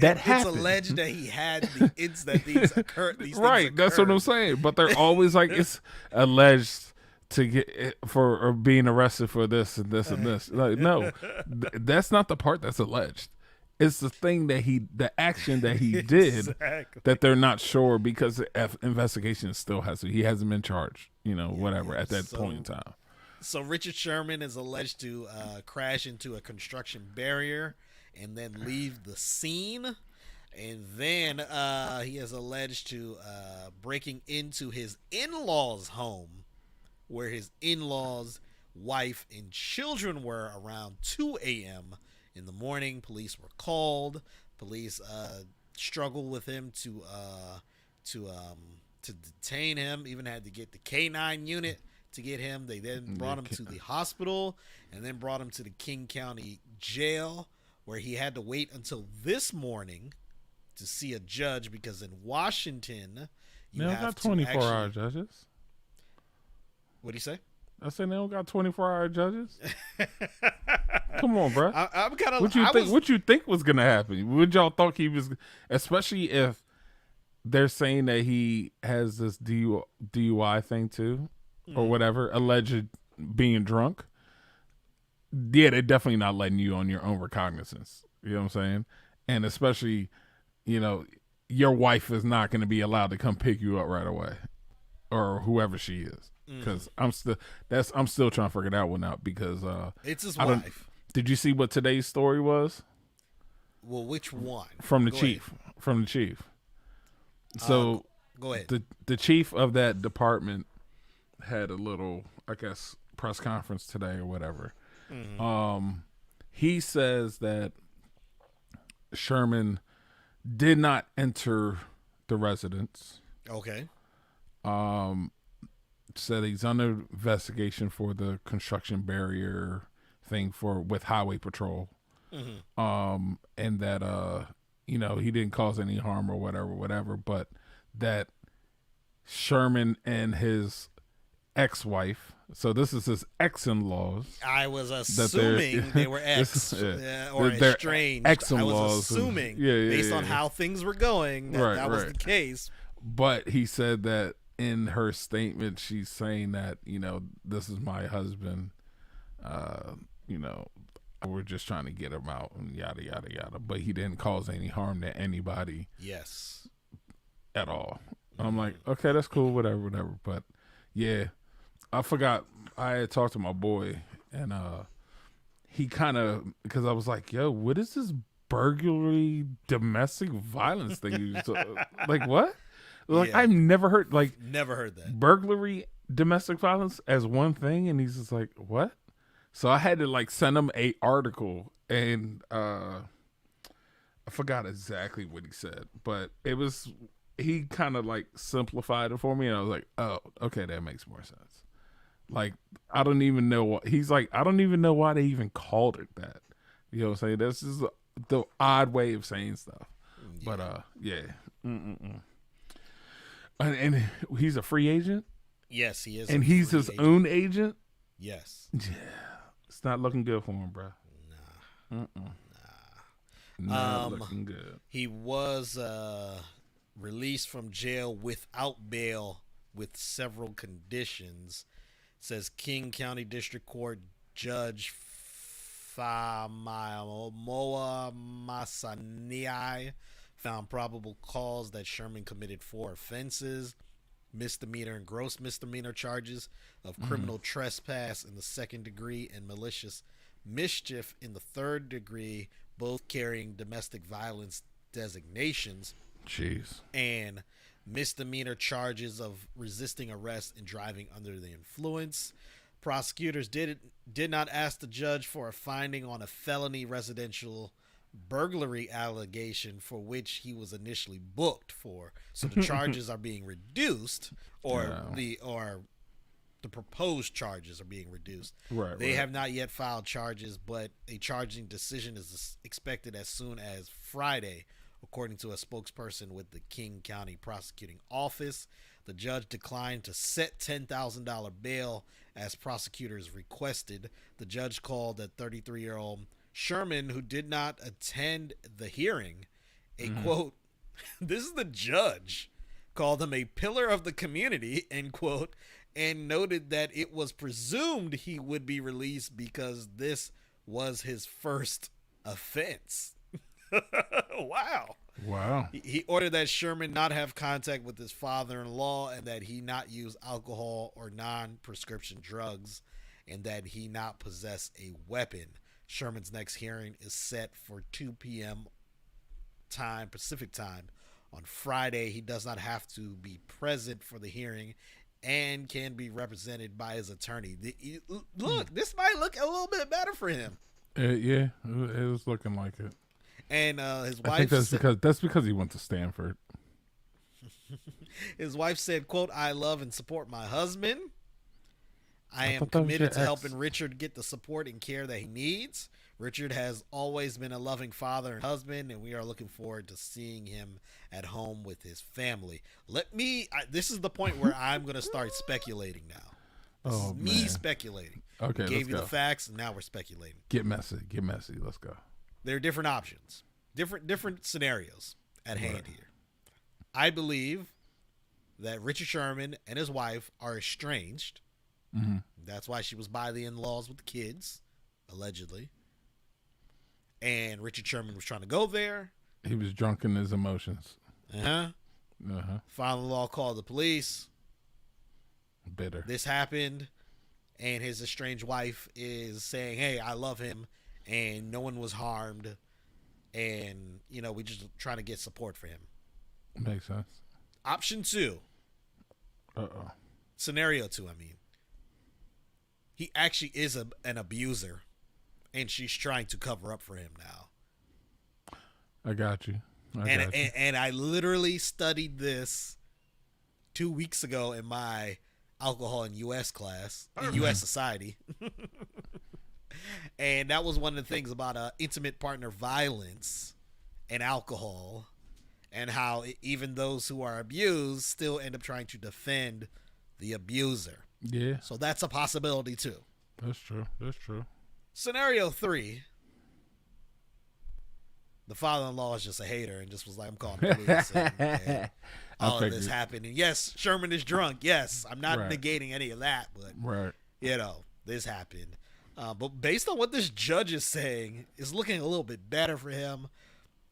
That happened. It's alleged that he had these occurred. Right, that's what I'm saying. But they're always like it's alleged to get for being arrested for this and this and this. Like, no, that's not the part that's alleged. It's the thing that the action that he did that they're not sure because the investigation still he hasn't been charged, whatever at that point in time. So Richard Sherman is alleged to crash into a construction barrier and then leave the scene. And then he is alleged to breaking into his in-laws' home where his in-laws, wife, and children were around 2 a.m. in the morning. Police were called. Police struggled with him to detain him. Even had to get the K9 unit to get him. They then brought him to the hospital and then brought him to the King County Jail, where he had to wait until this morning to see a judge because in Washington you have 24-hour judges. What do you say? I said they don't got 24-hour judges. Come on, bro. I'm kind of. What you think was gonna happen? Would y'all thought he was, especially if they're saying that he has this DUI thing too, or whatever, alleged being drunk? Yeah, they're definitely not letting you on your own recognizance. You know what I'm saying? And especially, your wife is not going to be allowed to come pick you up right away, or whoever she is. Because I'm still trying to figure that one out because it's his wife. Did you see what today's story was? Well, which one? From the chief. From the chief. So go ahead. The chief of that department had a little, I guess, press conference today or whatever. He says that Sherman did not enter the residence. Okay. Said he's under investigation for the construction barrier thing with Highway Patrol. And that he didn't cause any harm or whatever, but that Sherman and his ex-wife, so this is his ex-in-laws. I was assuming they were ex or estranged. Ex-in-laws. I was assuming based on how things were going that was the case. But he said that in her statement, she's saying that, this is my husband. We're just trying to get him out and yada, yada, yada. But he didn't cause any harm to anybody. Yes. At all. I'm like, okay, that's cool, whatever. But yeah, I forgot. I had talked to my boy and he kind of, because I was like, yo, what is this burglary domestic violence thing? Like, what? Like, I've never heard that burglary domestic violence as one thing, and he's just like, what? So I had to send him a article, and I forgot exactly what he said, but he kind of simplified it for me, and I was like, oh, okay, that makes more sense. I don't even know what he's like. I don't even know why they even called it that. You know what I'm saying? This is the odd way of saying stuff. Yeah. But yeah. And he's a free agent? Yes, he is. And he's his own agent? Yes. Yeah. It's not looking good for him, bro. Nah. Not looking good. He was released from jail without bail with several conditions. It says King County District Court Judge Moa Masaniai found probable cause that Sherman committed 4 offenses, misdemeanor and gross misdemeanor charges of criminal trespass in the 2nd degree and malicious mischief in the 3rd degree, both carrying domestic violence designations. Jeez. And misdemeanor charges of resisting arrest and driving under the influence. Prosecutors did not ask the judge for a finding on a felony residential burglary allegation for which he was initially booked for. So the charges are being reduced, or the proposed charges are being reduced. Right. They have not yet filed charges, but a charging decision is expected as soon as Friday, according to a spokesperson with the King County Prosecuting Office. The judge declined to set $10,000 bail as prosecutors requested. The judge called the 33-year-old Sherman, who did not attend the hearing, a quote, this is the judge, called him a pillar of the community, end quote, and noted that it was presumed he would be released because this was his first offense. Wow. He ordered that Sherman not have contact with his father-in-law and that he not use alcohol or non-prescription drugs and that he not possess a weapon. Sherman's next hearing is set for 2 p.m. Pacific time on Friday. He does not have to be present for the hearing and can be represented by his attorney. Look, this might look a little bit better for him. Yeah, it was looking like it. And his wife. I think that's because he went to Stanford. His wife said, quote, "I love and support my husband. I am committed to helping Richard get the support and care that he needs. Richard has always been a loving father and husband, and we are looking forward to seeing him at home with his family." This is the point where I'm going to start speculating now. This is me speculating. Okay, we gave you the facts, and now we're speculating. Get messy. Let's go. There are different options, different scenarios at hand here. I believe that Richard Sherman and his wife are estranged. That's why she was by the in-laws with the kids, allegedly. And Richard Sherman was trying to go there. He was drunk in his emotions. Father-in-law called the police. Bitter. This happened, and his estranged wife is saying, "Hey, I love him, and no one was harmed, and we just trying to get support for him." Makes sense. Option 2. Scenario 2. I mean, he actually is an abuser, and she's trying to cover up for him now. I got you. And I literally studied this 2 weeks ago in my alcohol in U.S. class, in U.S. society. And that was one of the things about intimate partner violence and alcohol, and how even those who are abused still end up trying to defend the abuser. Yeah. So that's a possibility too. That's true. Scenario 3. The father-in-law is just a hater and just was like, "I'm calling the police." and all of this happened. And yes, Sherman is drunk. Yes, I'm not negating any of that, but this happened. But based on what this judge is saying, it's looking a little bit better for him.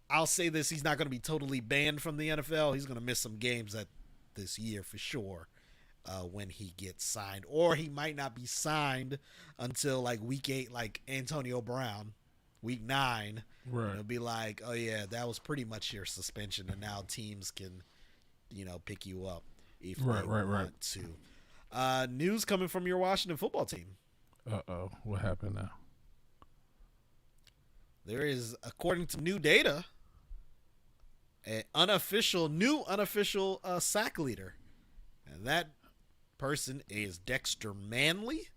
I'll say this: he's not going to be totally banned from the NFL. He's going to miss some games this year for sure when he gets signed, or he might not be signed until like week 8, like Antonio Brown. Week 9, it'll be like, "Oh yeah, that was pretty much your suspension, and now teams can, pick you up if they want to." News coming from your Washington football team. What happened now? There is, according to new data, an new unofficial sack leader, and that person is Dexter Manley.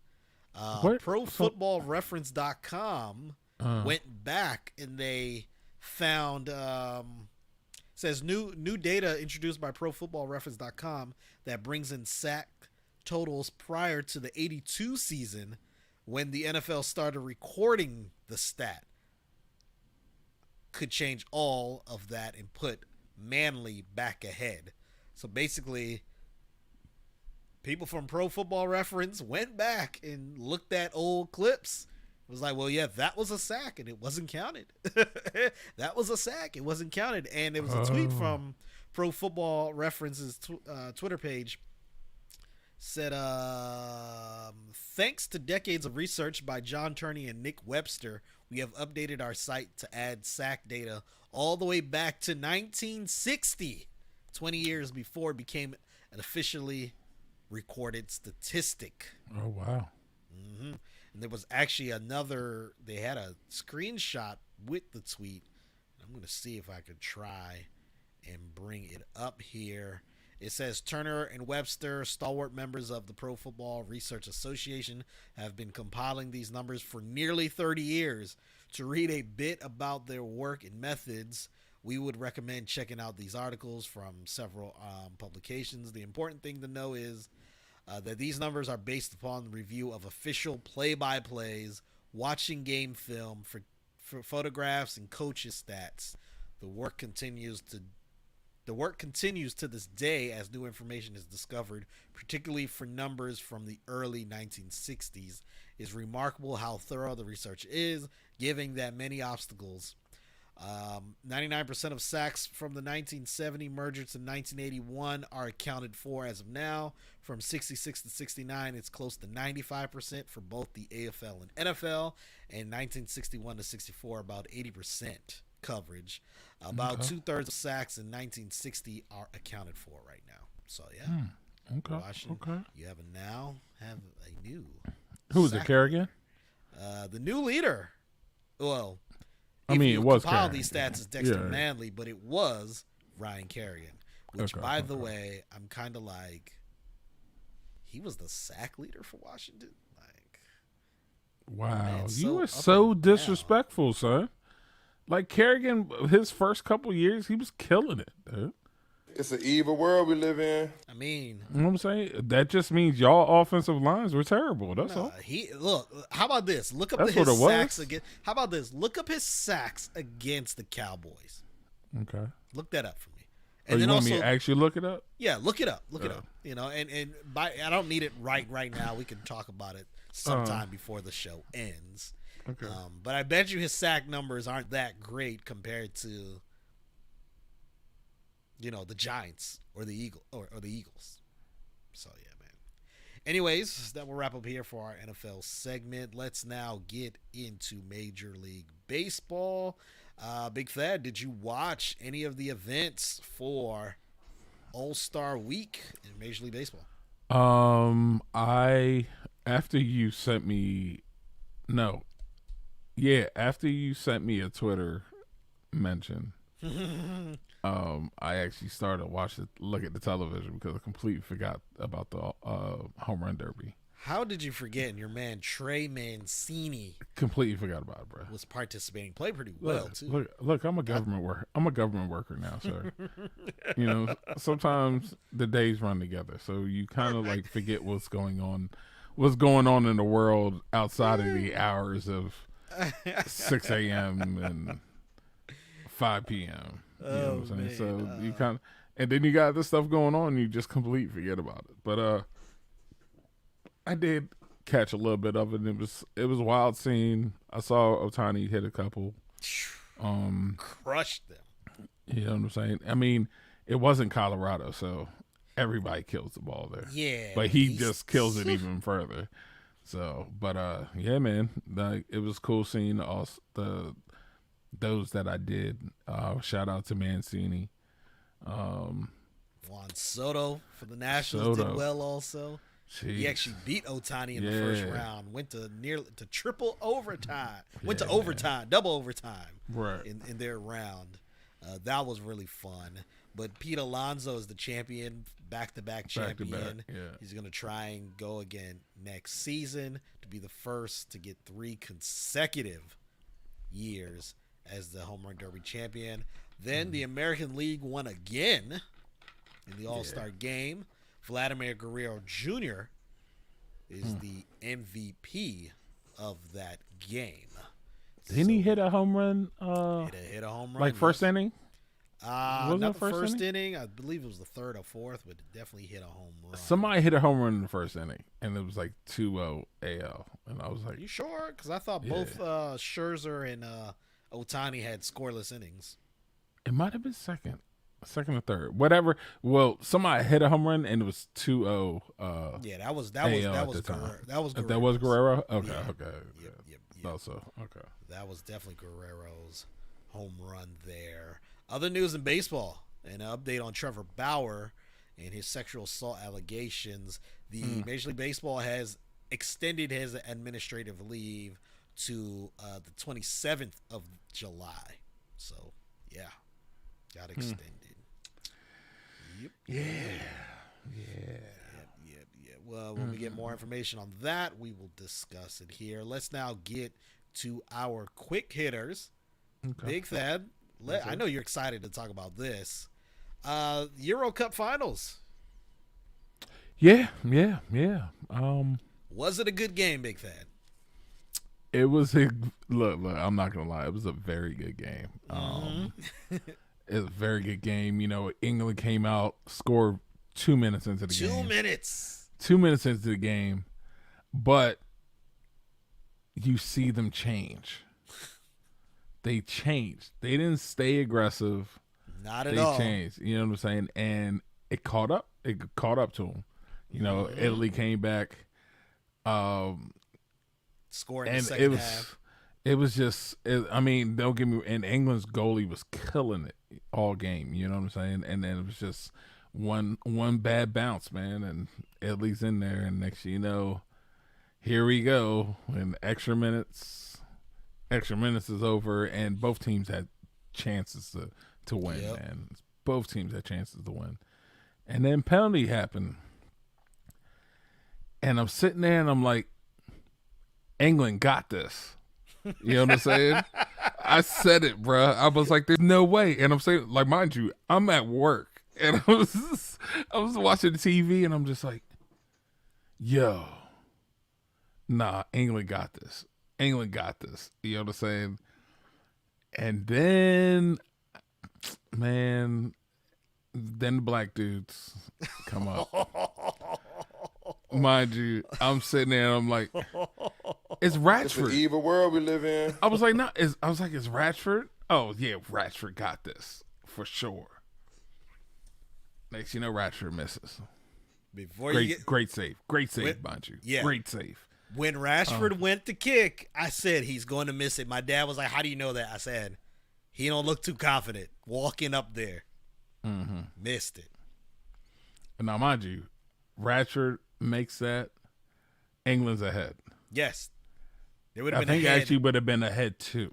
ProFootballReference.com went back and they found says new data introduced by ProFootballReference.com that brings in sack totals prior to the 82 season when the NFL started recording the stat could change all of that and put Manly back ahead. So basically, people from Pro Football Reference went back and looked at old clips. It was like, well, yeah, that was a sack and it wasn't counted. That was a sack. It wasn't counted. And it was a tweet from Pro Football Reference's Twitter page. Said, thanks to decades of research by John Turney and Nick Webster, we have updated our site to add sack data all the way back to 1960, 20 years before it became an officially recorded statistic. Oh, wow. Mm-hmm. And there was actually they had a screenshot with the tweet. I'm going to see if I could try and bring it up here. It says Turner and Webster, stalwart members of the Pro Football Research Association, have been compiling these numbers for nearly 30 years. To read a bit about their work and methods, we would recommend checking out these articles from several publications. The important thing to know is that these numbers are based upon the review of official play-by-plays, watching game film for photographs and coaches' stats. The work continues to this day as new information is discovered, particularly for numbers from the early 1960s. It's remarkable how thorough the research is, given that many obstacles. 99% of sacks from the 1970 merger to 1981 are accounted for as of now. From 66 to 69, it's close to 95% for both the AFL and NFL. And 1961 to 64, about 80% coverage. About 2/3 of sacks in 1960 are accounted for right now. So, yeah. Okay. You have a new. Who was it, Kerrigan? The new leader. Well, it was compiled these stats as Dexter Manley, but it was Ryan Kerrigan. Which, by the way, I'm kind of like, he was the sack leader for Washington. Like, wow, man, you were so disrespectful, son. Like Kerrigan, his first couple years, he was killing it, dude. It's an evil world we live in. I mean, you know what I'm saying? That just means y'all offensive lines were terrible. That's all. How about this? Look up his sacks again. How about this? Look up his sacks against the Cowboys. Okay. Look that up for me. And then you want me to actually look it up? Yeah, look it up. Look it up. You know, and I don't need it right now. We can talk about it sometime before the show ends. Okay. But I bet you his sack numbers aren't that great compared to, the Giants or the Eagles. So yeah, man. Anyways, that will wrap up here for our NFL segment. Let's now get into Major League Baseball. BigThad, did you watch any of the events for All-Star Week in Major League Baseball? After you sent me a Twitter mention, I actually started look at the television because I completely forgot about the home run derby. How did you forget? And your man Trey Mancini completely forgot about it, bro. Was participating, played pretty well too. Look, I'm a government worker. I'm a government worker now, sir. Sometimes the days run together, so you kind of like forget what's going on in the world outside of the hours of 6 a.m. and 5 p.m. You know what I'm saying? So you kind of, and then you got this stuff going on, and you just completely forget about it. But I did catch a little bit of it. And it was a wild scene. I saw Ohtani hit a couple. Crushed them. You know what I'm saying? I mean, it wasn't Colorado, so everybody kills the ball there. Yeah. But he just kills it even further. So, but yeah, man, it was cool seeing those that I did. Shout out to Mancini. Juan Soto for the Nationals did well also. Jeez. He actually beat Ohtani in the first round. Went to triple overtime. Went to overtime, double overtime. Right. In their round. That was really fun. But Pete Alonso is the champion, back-to-back champion. Back-to-back, yeah. He's going to try and go again next season to be the first to get 3 consecutive years as the Home Run Derby champion. Then the American League won again in the All-Star game. Vladimir Guerrero Jr. is the MVP of that game. Didn't he hit a home run? Hit a home run. Like first inning? Not the first inning. I believe it was the third or fourth, but it definitely hit a home run. Somebody hit a home run in the first inning, and it was like 2-0 AL. And I was like, you sure? Because I thought both Scherzer and Ohtani had scoreless innings. It might have been second or third, whatever. Well, somebody hit a home run, and it was 2-0. Yeah, that was Guerrero. That was Guerrero. Okay, okay. Yep. Also, okay. That was definitely Guerrero's home run there. Other news in baseball, an update on Trevor Bauer and his sexual assault allegations. The Major League Baseball has extended his administrative leave to the 27th of July. So, yeah, got extended. Yep. Yeah. Well, when we get more information on that, we will discuss it here. Let's now get to our quick hitters. Okay. BigThad, I know you're excited to talk about this. EuroCup Finals. Yeah. Was it a good game, BigThad? It was a look. I'm not gonna lie. It was a very good game. It was a very good game. You know, England came out, scored 2 minutes into the game. 2 minutes. 2 minutes into the game, but you see them change. They changed. They didn't stay aggressive. Not at all. They changed. You know what I'm saying? And it caught up. It caught up to them. You know, Italy came back. Scored in the second half. It was just. Don't get me. And England's goalie was killing it all game. You know what I'm saying? And then it was just one bad bounce, man, and Italy's in there. And next thing you know, here we go. And extra minutes is over, and both teams had chances to win, man. Both teams had chances to win. And then penalty happened. And I'm sitting there and I'm like, England got this. You know what I'm saying? I said it, bruh. I was like, there's no way. And I'm saying, like, mind you, I'm at work. And I was watching the TV and I'm just like, yo, nah, England got this. England got this. You know what I'm saying? And then, man, then the black dudes come up. Mind you, I'm sitting there and I'm like, it's Ratchford. It's an evil world we live in. I was like, no, is Ratchford? Oh, yeah, Ratchford got this for sure. Next, you know, Ratchford misses. Great save, mind you. Yeah. Great save. When Rashford went to kick, I said he's going to miss it. My dad was like, how do you know that? I said, he don't look too confident walking up there. Missed it. And now, mind you, Ratchford makes that. England's ahead. Yes. There would have I been think ahead. actually would have been ahead two.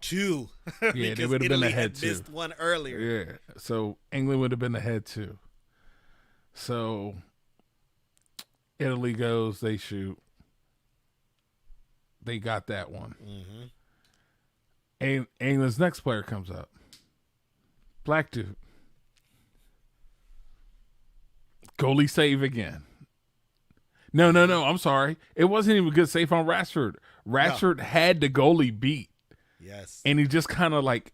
Yeah, they would have been ahead two. Missed one earlier. Yeah. So England would have been ahead two. So Italy goes, they shoot. They got that one. And England's next player comes up. Black dude. Goalie save again. No. I'm sorry. It wasn't even a good save on Rashford. Rashford had the goalie beat. Yes. And he just kind of like,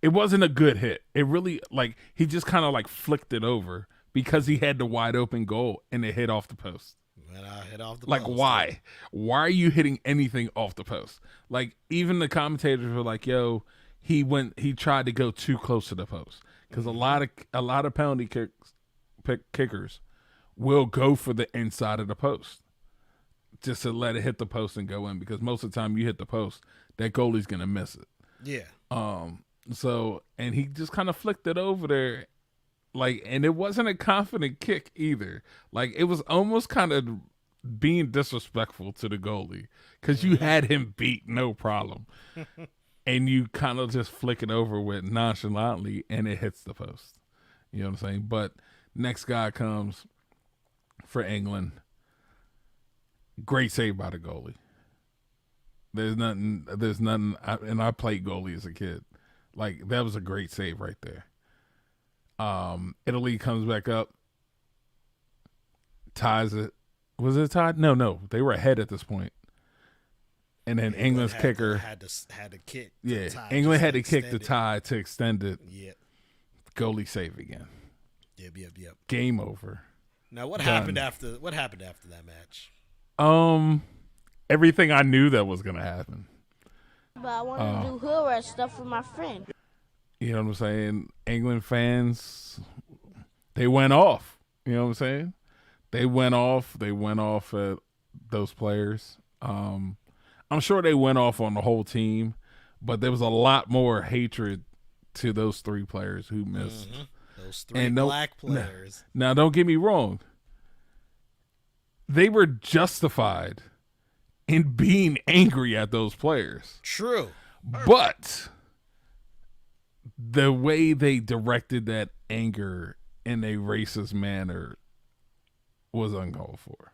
it wasn't a good hit. It really, like, he just kind of like flicked it over because he had the wide open goal and it hit off the post. When I hit off the like, post. why? Why are you hitting anything off the post? Like, even the commentators were like, yo, he tried to go too close to the post. Because a lot of penalty kickers will go for the inside of the post just to let it hit the post and go in, because most of the time you hit the post, that goalie's gonna miss it. Yeah. So, and he just kind of flicked it over there, like, and it wasn't a confident kick either. Like, it was almost kind of being disrespectful to the goalie because you had him beat, no problem. And you kind of just flick it over with nonchalantly and it hits the post. You know what I'm saying? But next guy comes for England. Great save by the goalie. There's nothing, and I played goalie as a kid. Like, that was a great save right there. Italy comes back up, ties it. Was it tied? No. They were ahead at this point. And then England's kicker had to kick. Yeah, England had to kick the tie to extend it. Yeah. Goalie save again. Yep. Game over. Now what happened after that match? Everything I knew that was gonna happen. But I want to do hood rat stuff with my friend. You know what I'm saying? England fans, they went off. You know what I'm saying? They went off at those players. I'm sure they went off on the whole team, but there was a lot more hatred to those 3 players who missed. Mm-hmm. Those 3 black players. Now, don't get me wrong. They were justified in being angry at those players. True. But the way they directed that anger in a racist manner was uncalled for.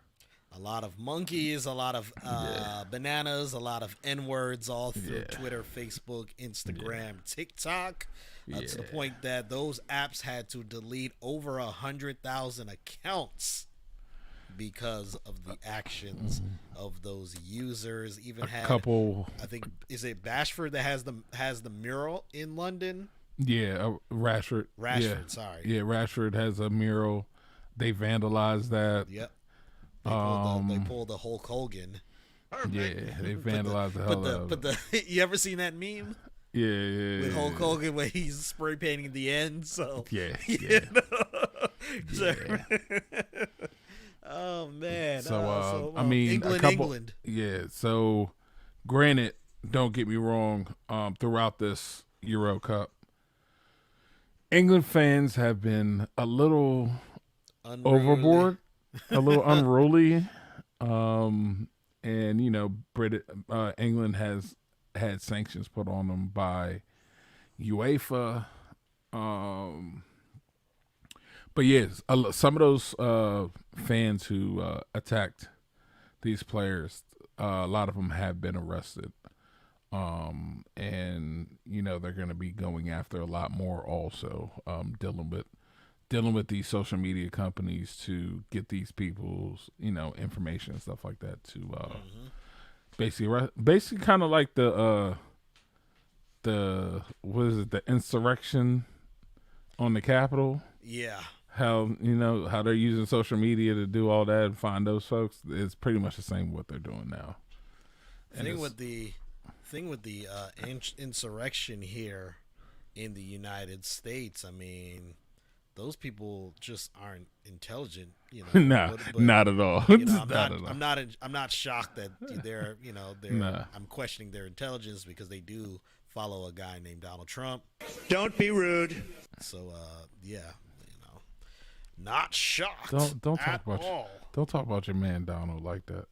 A lot of monkeys, a lot of bananas, a lot of N-words all through Twitter, Facebook, Instagram, TikTok, to the point that those apps had to delete over 100,000 accounts because of the actions of those users. Even had a couple. I think, is it Bashford that has the mural in London? Yeah, Rashford. Sorry. Yeah, Rashford has a mural. They vandalized that. Yep. They pulled the Hulk Hogan. Yeah, they vandalized the hell out of it. You ever seen that meme? Yeah. With Hulk Hogan where he's spray painting the end. So yeah. Oh man. I mean, England. Yeah. So, granted, don't get me wrong. Throughout this Euro Cup, England fans have been a little overboard, a little unruly, and England has had sanctions put on them by UEFA. But yes, some of those fans who attacked these players, a lot of them have been arrested. And they're going to be going after a lot more also, dealing with these social media companies to get these people's, information and stuff like that to basically kind of like the insurrection on the Capitol. Yeah. How they're using social media to do all that and find those folks. It's pretty much the same what they're doing now. Thing with the insurrection here in the United States, I mean, those people just aren't intelligent, Nah, not at all. I'm not shocked that they're, Nah. I'm questioning their intelligence because they do follow a guy named Donald Trump. Don't be rude. So, not shocked. Don't talk at about all. Don't talk about your man Donald like that.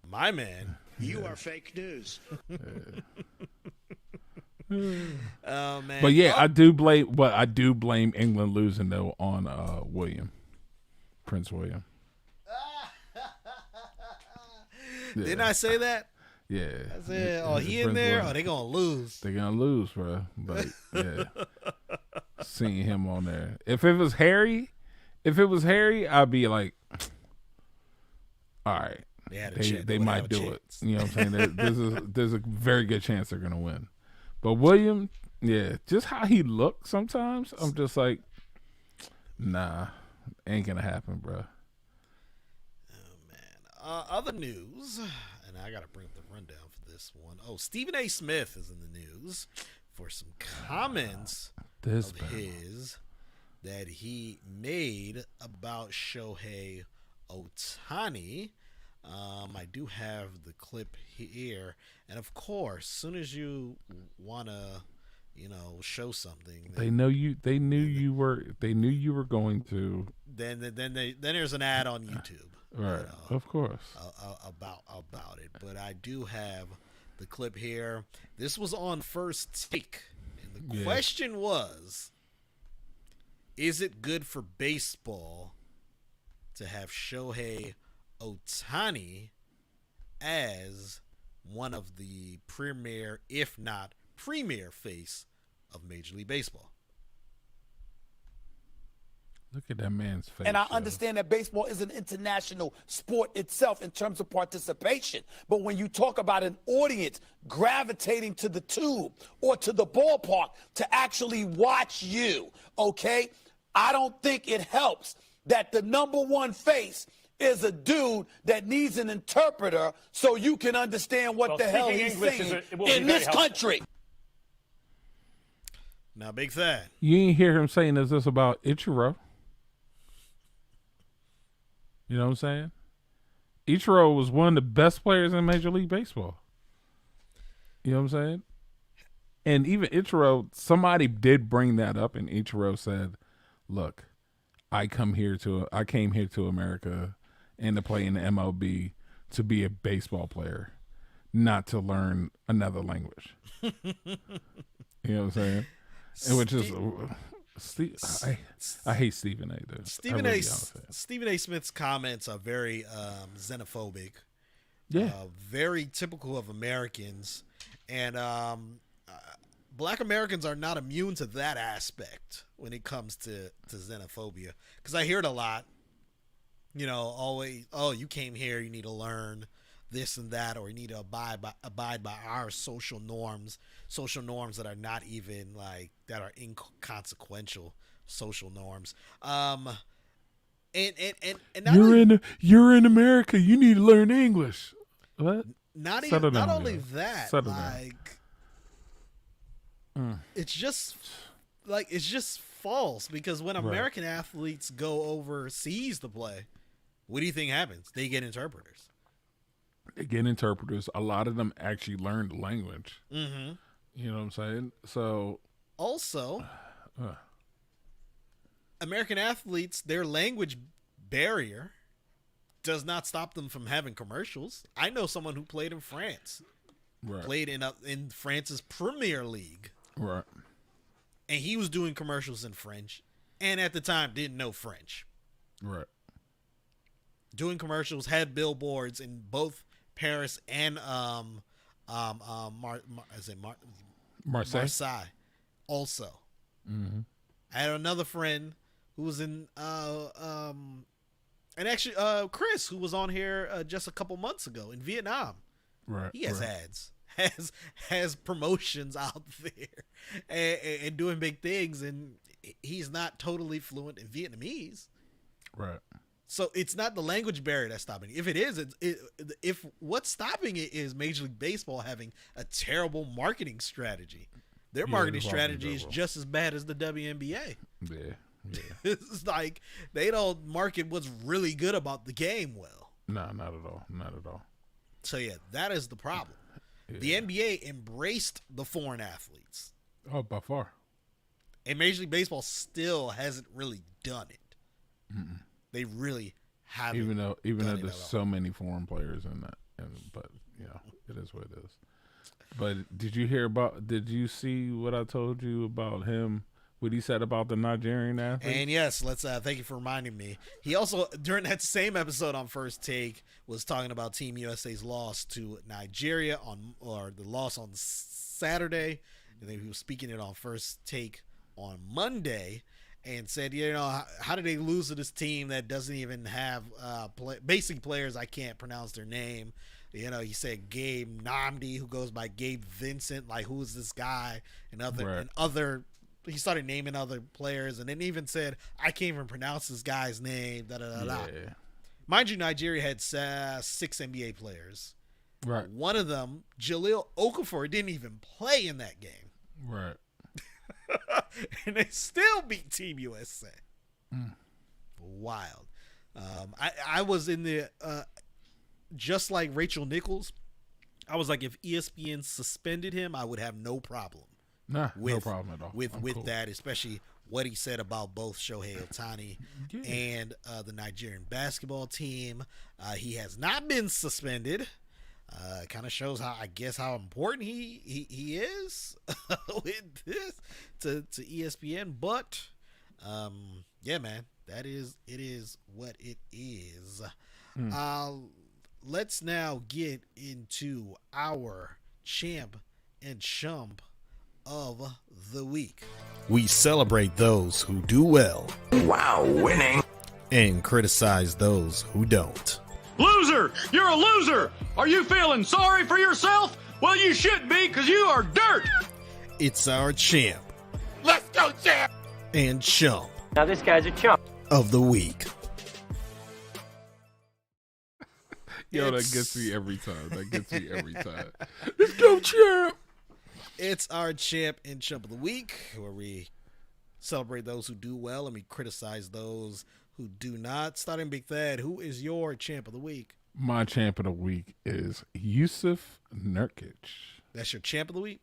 My man. You are fake news. Oh man. But yeah, I do blame England losing though on Prince William. Yeah. Didn't I say that? Yeah. I said, he in there? William. They gonna lose. They gonna lose, bro. But yeah, seeing him on there. If it was Harry, I'd be like, all right. They might do it. You know what I'm saying? There's a very good chance they're gonna win. But William, yeah, just how he looks sometimes, I'm just like, nah, ain't gonna happen, bro. Oh man. Other news, and I gotta bring up the rundown for this one. Oh, Stephen A. Smith is in the news for some comments his that he made about Shohei Ohtani. I do have the clip here, and of course, soon as you wanna, show something, they knew you were going to. Then there's an ad on YouTube, right? Of course, about it. But I do have the clip here. This was on First Take, and the question was: is it good for baseball to have Shohei Ohtani as one of the premier, if not premier, face of Major League Baseball. Look at that man's face. And I yo. understand that baseball is an international sport itself in terms of participation. But when you talk about an audience gravitating to the tube or to the ballpark to actually watch you, okay, I don't think it helps that the number one face is a dude that needs an interpreter so you can understand what the hell he's saying in this country. Now, Big Thad. You ain't hear him saying this about Ichiro. You know what I'm saying? Ichiro was one of the best players in Major League Baseball. You know what I'm saying? And even Ichiro, somebody did bring that up, and Ichiro said, "Look, I came here to America and to play in the MLB to be a baseball player, not to learn another language." You know what I'm saying? And which is, I hate Stephen A. Dude. Stephen A. Smith's comments are very xenophobic. Yeah, very typical of Americans, and Black Americans are not immune to that aspect when it comes to xenophobia. Because I hear it a lot. You know, always, oh, you came here, you need to learn this and that, or you need to abide by our social norms that are not even like, that are inconsequential social norms. And you're in America, you need to learn English. What? Not only that, like, it's just false, because when American athletes go overseas to play, what do you think happens? They get interpreters. A lot of them actually learn the language. Mm-hmm. You know what I'm saying? So also, American athletes, their language barrier does not stop them from having commercials. I know someone who played in France, played in France's Premier League, right, and he was doing commercials in French, and at the time didn't know French. Right. Doing commercials, had billboards in both Paris and Marseille also. Mm-hmm. I had another friend who was in and actually Chris, who was on here just a couple months ago in Vietnam. Right. He has ads, has promotions out there, and doing big things, and he's not totally fluent in Vietnamese. Right. So it's not the language barrier that's stopping it. If it is, if what's stopping it is Major League Baseball having a terrible marketing strategy. Their marketing strategy is just as bad as the WNBA. Yeah. It's like they don't market what's really good about the game well. No, not at all. So yeah, that is the problem. Yeah. The NBA embraced the foreign athletes. Oh, by far. And Major League Baseball still hasn't really done it. Mm-mm. They really haven't. Even though there's so many foreign players in that, but you know, it is what it is. But did you see what I told you about him? What he said about the Nigerian athlete? And yes, let's thank you for reminding me. He also, during that same episode on First Take, was talking about Team USA's loss to Nigeria the loss on Saturday, and then he was speaking it on First Take on Monday. And said, you know, how did they lose to this team that doesn't even have basic players? I can't pronounce their name. You know, he said Gabe Namdi, who goes by Gabe Vincent. Like, who is this guy? And other. He started naming other players, and then even said, I can't even pronounce this guy's name. Yeah. Mind you, Nigeria had 6 NBA players. Right. One of them, Jaleel Okafor, didn't even play in that game. Right. And they still beat Team USA. Wild. I was in the just like Rachel Nichols. I was like, if ESPN suspended him, I would have no problem. No problem at all. With cool. That, especially what he said about both Shohei Ohtani and the Nigerian basketball team. He has not been suspended. Kind of shows how important he is with this to ESPN. But yeah, man, it is what it is. Let's now get into our Champ and Chump of the week. We celebrate those who do well. Wow, winning. And criticize those who don't. Loser! You're a loser! Are you feeling sorry for yourself? Well, you should be, because you are dirt! It's our champ. Let's go, champ! And chump. Now this guy's a chump. Of the week. Yo, that gets me every time. Let's go, champ! It's our champ and chump of the week, where we celebrate those who do well and we criticize those who do not. Starting BigThad, who is your champ of the week? My champ of the week is Yusuf Nurkic. That's your champ of the week?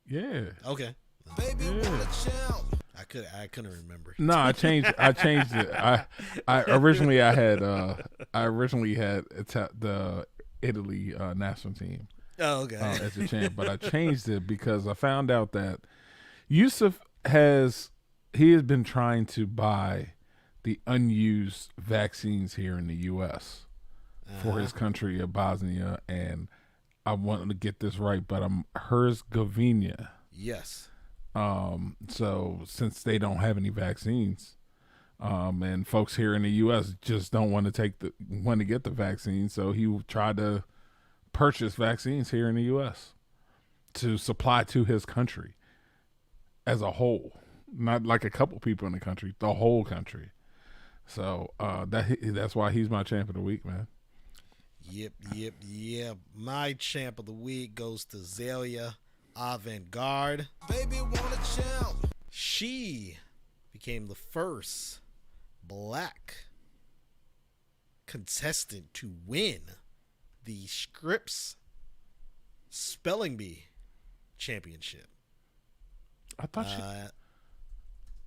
Yeah. Okay. Baby, wanna champ. I couldn't remember. No, I changed it. I originally had the Italy national team. Oh, okay. As a champ, but I changed it because I found out that Yusuf has been trying to buy the unused vaccines here in the U.S. for his country of Bosnia, and I wanted to get this right, but Herzegovina. Yes. So since they don't have any vaccines, and folks here in the U.S. just don't want to get the vaccine, so he tried to purchase vaccines here in the U.S. to supply to his country as a whole, not like a couple people in the country, the whole country. So that's why he's my champ of the week, man. Yep. My champ of the week goes to Zelia Avant-Garde. Baby, wanna champ. She became the first black contestant to win the Scripps Spelling Bee Championship. I thought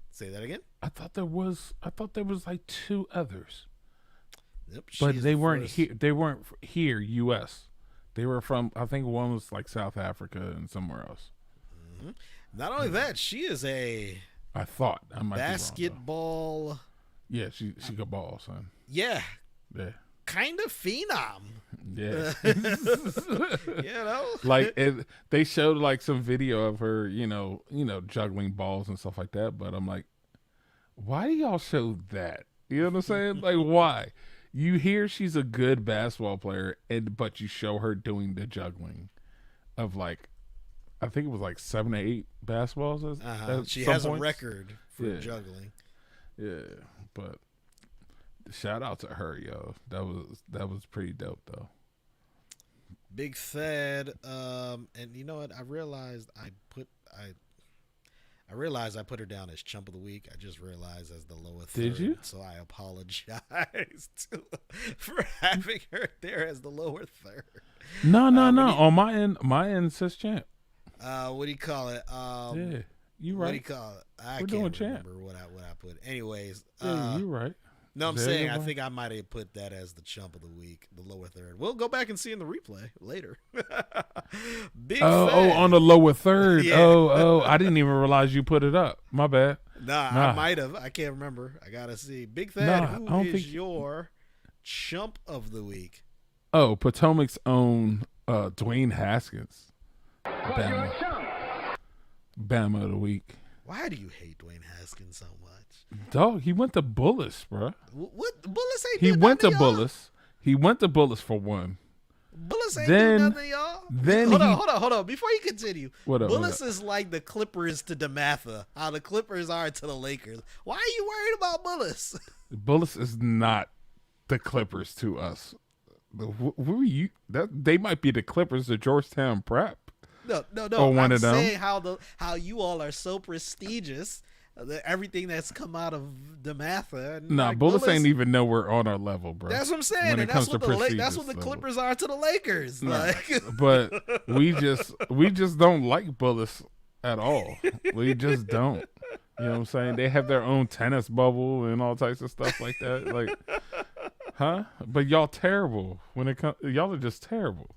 say that again. I thought there was like two others. Yep, but they weren't here. They weren't here, U.S. They were from, I think one was like South Africa and somewhere else. Mm-hmm. Not only that, she is a. I thought I might basketball. Be wrong, yeah, she could ball, son. Yeah. Yeah. Kind of phenom. Yeah. Like they showed like some video of her, juggling balls and stuff like that. But I'm like, why do y'all show that? You know what I'm saying? Like, why? You hear she's a good basketball player, but you show her doing the juggling of like, I think it was like 7 or 8 basketballs. She has a record for juggling. Yeah, but shout out to her, yo. That was pretty dope though. BigThad, and you know what? I realized I put her down as chump of the week. I just realized as the lower third. Did you? So I apologize for having her there as the lower third. No. On my end says champ. What do you call it? Yeah, you right. What do you call it? I We're can't doing remember what I put. Anyways, yeah, you right. No, I'm saying I think I might have put that as the chump of the week, the lower third. We'll go back and see in the replay later. On the lower third. Yeah. Oh, I didn't even realize you put it up. My bad. Nah. I might have. I can't remember. I gotta see. BigThad, who is your chump of the week? Oh, Potomac's own Dwayne Haskins. Bama of the week. Why do you hate Dwayne Haskins so much? Dog, he went to Bullis, bro. What? Bullis ain't He do went to nothing, y'all? Bullis. He went to Bullis for one. Bullis ain't do nothing, y'all. Hold on. Before you continue, Bullis is like the Clippers to DeMatha. How the Clippers are to the Lakers. Why are you worried about Bullis? Bullis is not the Clippers to us. Who are you? They might be the Clippers to Georgetown Prep. No. I'm saying how you all are so prestigious. Everything that's come out of DeMatha. Nah, like Bullis ain't even nowhere on our level, bro. That's what I'm saying. And that's what the Clippers are to the Lakers. Nah, like. But we just don't like Bullis at all. We just don't. You know what I'm saying? They have their own tennis bubble and all types of stuff like that. Like, huh? But y'all terrible when it comes. Y'all are just terrible.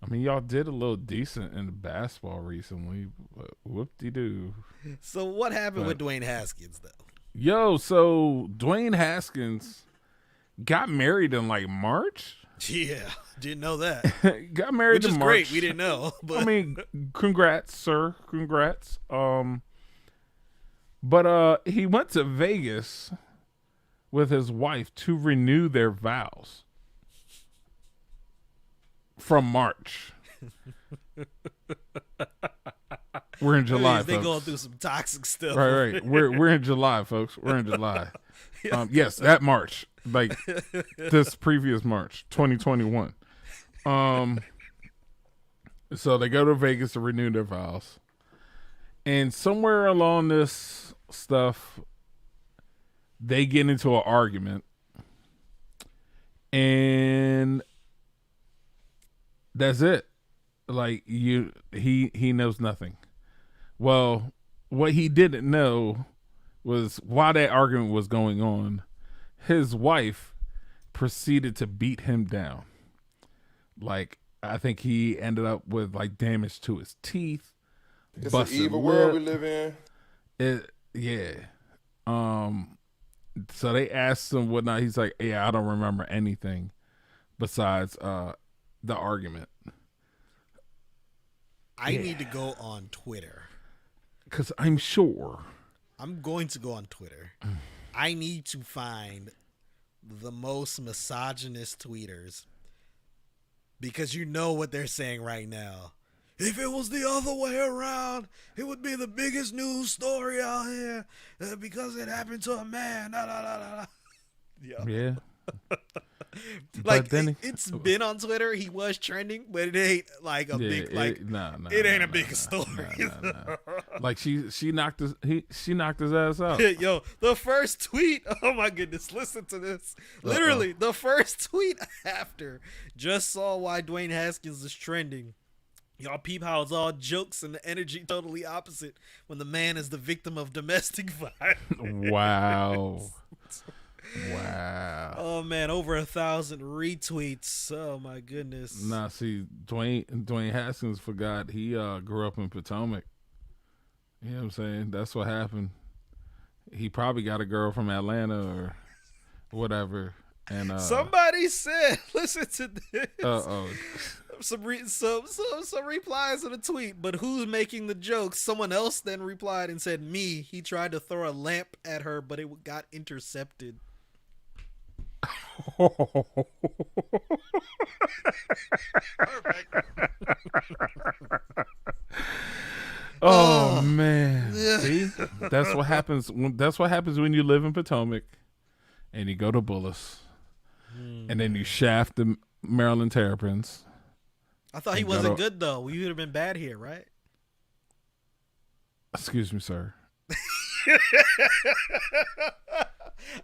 I mean, y'all did a little decent in basketball recently, but whoop-de-doo. So what happened with Dwayne Haskins, though? Yo, so Dwayne Haskins got married in like March. Yeah, didn't know that. Got married Which in is March. great. We didn't know. But I mean, congrats, sir. Congrats. But he went to Vegas with his wife to renew their vows from March. We're in July, they folks. going through some toxic stuff. Right. We're in July, folks. We're in July. Yes, that March, like this previous March, 2021. So they go to Vegas to renew their vows, and somewhere along this stuff, they get into an argument, and that's it. Like he knows nothing. Well, what he didn't know was while that argument was going on, his wife proceeded to beat him down. Like, I think he ended up with like damage to his teeth. It's an evil world we live in. Yeah. So they asked him whatnot. He's like, yeah, I don't remember anything besides the argument. I need to go on Twitter. Because I'm sure. I'm going to go on Twitter. I need to find the most misogynist tweeters. Because you know what they're saying right now. If it was the other way around, it would be the biggest news story out here because it happened to a man. Nah, nah, nah, nah. Yeah. Like, it's been on Twitter. He was trending, but it ain't like a big, like, it ain't a big story. Like she knocked his ass out. Yo, the first tweet, oh my goodness, listen to this. Literally, the first tweet after just saw why Dwayne Haskins is trending. Y'all peep how it's all jokes and the energy totally opposite when the man is the victim of domestic violence. Wow. Wow. Oh man, over 1,000 retweets. Oh my goodness. Nah, see, Dwayne Haskins forgot he grew up in Potomac. You know what I'm saying? That's what happened. He probably got a girl from Atlanta or whatever. And somebody said, listen to this. Some replies to the tweet, but who's making the jokes? Someone else then replied and said, me. He tried to throw a lamp at her, but it got intercepted. Oh man. See? That's what happens when you live in Potomac and you go to Bullis and then you shaft the Maryland Terrapins. I thought he wasn't good though. We would have been bad here, right? Excuse me, sir.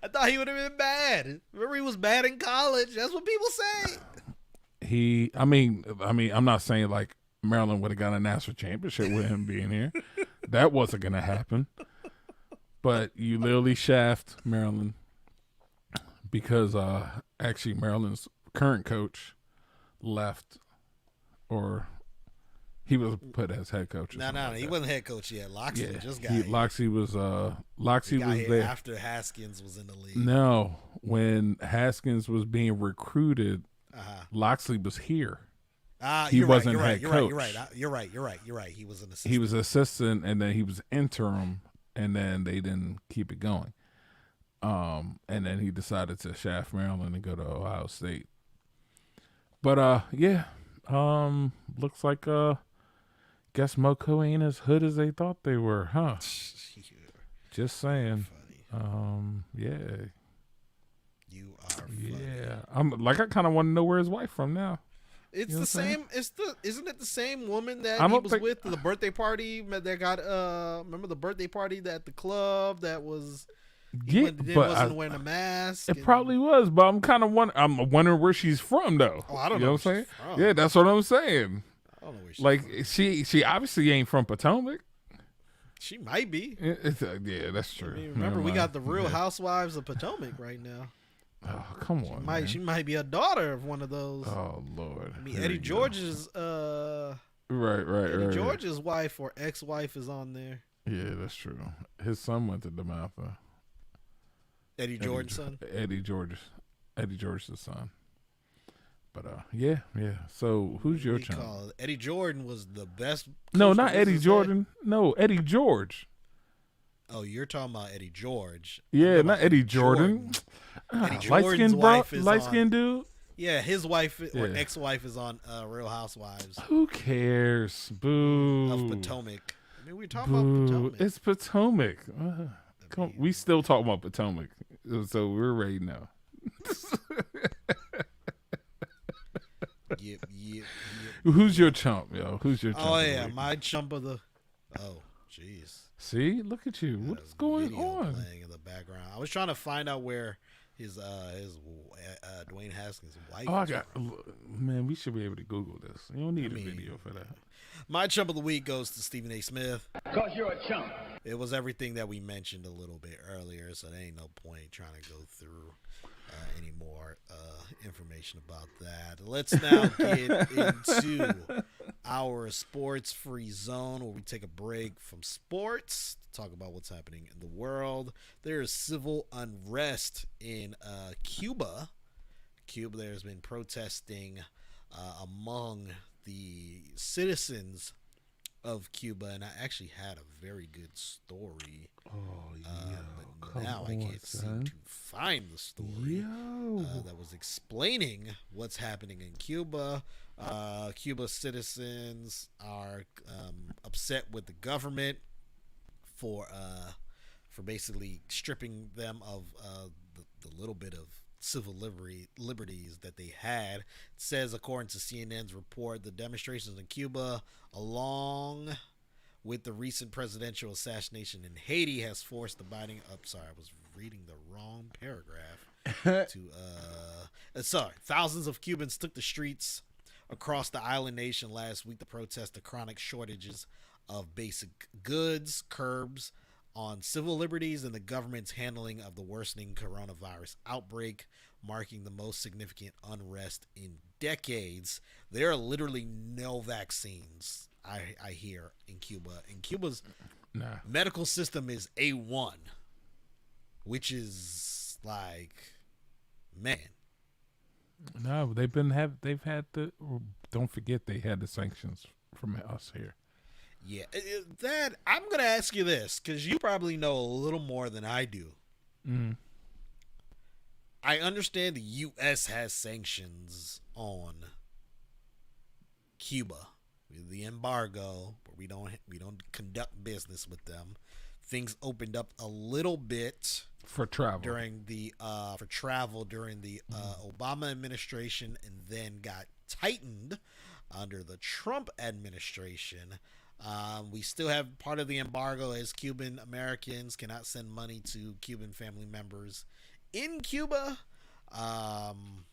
I thought he would have been bad. Remember, he was bad in college. That's what people say. I mean, I'm not saying like Maryland would have got a national championship with him being here. That wasn't gonna happen. But you literally shaft Maryland because actually Maryland's current coach left, or he was put as head coach. No, he wasn't head coach yet. Loxley just got here. Loxley was there after Haskins was in the league. No, when Haskins was being recruited, Loxley was here. He wasn't head coach. You're right. He was an assistant. He was assistant, and then he was interim, and then they didn't keep it going. And then he decided to shaft Maryland and go to Ohio State. But looks like guess Moco ain't as hood as they thought they were, huh? Just saying. Yeah. You are funny. Yeah. I kind of want to know where his wife from now. It's you know the same. Isn't it the same woman that he was with the birthday party that got? Remember the birthday party at the club that was? Wasn't wearing a mask. It probably was, but I'm wondering where she's from though. Oh, I don't know. know What I'm saying? Yeah, that's what I'm saying. I don't know where she's like from. she obviously ain't from Potomac. She might be. Yeah, that's true. I mean, remember, we got the Real Housewives of Potomac right now. Oh, come on. She might be a daughter of one of those. Oh Lord. I mean, Eddie George's right. George's wife or ex-wife is on there. Yeah, that's true. His son went to DeMatha. Eddie George's son. Eddie George's son. But yeah. So who's your chump? Eddie Jordan was the best. No, not Eddie Jordan. No, Eddie George. Oh, you're talking about Eddie George. Yeah, not Eddie Jordan. Eddie Light Jordan's skinned wife is light skinned dude. Yeah, his wife or ex-wife is on Real Housewives. Who cares? Boo. Of Potomac. I mean, we're talking about Potomac. It's Potomac. We still talking about Potomac, so we're ready now. Yep. Who's your chump, yo? Who's your chump? Oh yeah, my chump of the. Oh, jeez. See, look at you. What's going on? Playing in the background. I was trying to find out where his Dwayne Haskins' wife. Man, we should be able to Google this. You don't need a video for that. My chump of the week goes to Stephen A. Smith. Because you're a chump. It was everything that we mentioned a little bit earlier, so there ain't no point trying to go through any more information about that. Let's now get into our sports-free zone where we take a break from sports to talk about what's happening in the world. There is civil unrest in Cuba. There's been protesting among the citizens of Cuba, and I actually had a very good story. But now I can't seem to find the story that was explaining what's happening in Cuba. Cuba citizens are upset with the government for basically stripping them of the little bit of civil liberties that they had. It says, according to CNN's report, the demonstrations in Cuba, along with the recent presidential assassination in Haiti, has forced the Biden. Sorry, I was reading the wrong paragraph. Thousands of Cubans took the streets across the island nation last week to protest the chronic shortages of basic goods, curbs on civil liberties, and the government's handling of the worsening coronavirus outbreak, marking the most significant unrest in decades. There are literally no vaccines, I hear, in Cuba. And Cuba's medical system is A1, which is like, man. No, don't forget they had the sanctions from us here. Yeah, that I'm going to ask you this because you probably know a little more than I do. Mm. I understand the U.S. has sanctions on Cuba, the embargo, but we don't conduct business with them. Things opened up a little bit for travel during the Obama administration, and then got tightened under the Trump administration. We still have part of the embargo as Cuban Americans cannot send money to Cuban family members in Cuba. And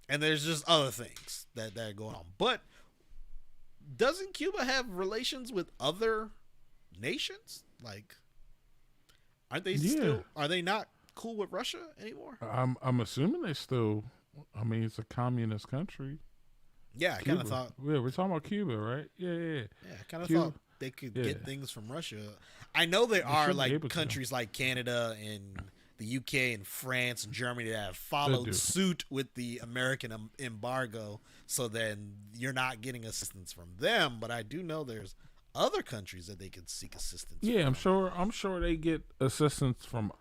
there's just other things that are going on. But doesn't Cuba have relations with other nations? Like, aren't they are they not cool with Russia anymore? I'm assuming they still, I mean, it's a communist country. Yeah, I kind of thought. Yeah, we're talking about Cuba, right? Yeah. Yeah, I kind of thought they could get things from Russia. I know there are like countries like Canada and the UK and France and Germany that have followed suit with the American embargo, so then you're not getting assistance from them. But I do know there's other countries that they could seek assistance. Yeah, from. I'm sure they get assistance from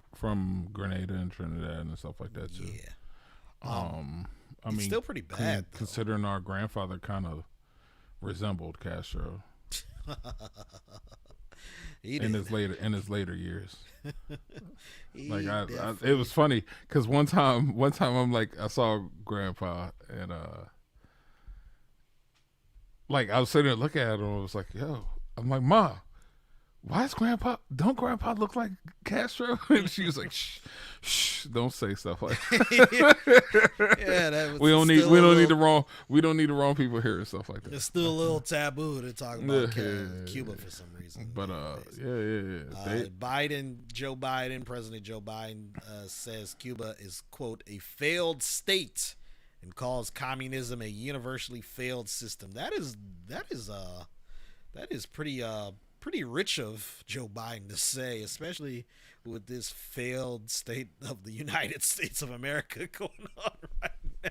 Grenada and Trinidad and stuff like that too. Yeah. I mean, still pretty bad, considering our grandfather kind of resembled Castro in his later years. It was funny because one time I'm like, I saw Grandpa and like I was sitting there looking at him. I was like, yo, I'm like, Ma, why is don't Grandpa look like Castro? And she was like, shh, don't say stuff like that. Yeah, that was we don't need the wrong people hearing stuff like that. It's still a little taboo to talk about Cuba for some reason. But President Joe Biden says Cuba is, quote, a failed state, and calls communism a universally failed system. That is pretty rich of Joe Biden to say, especially with this failed state of the United States of America going on right now.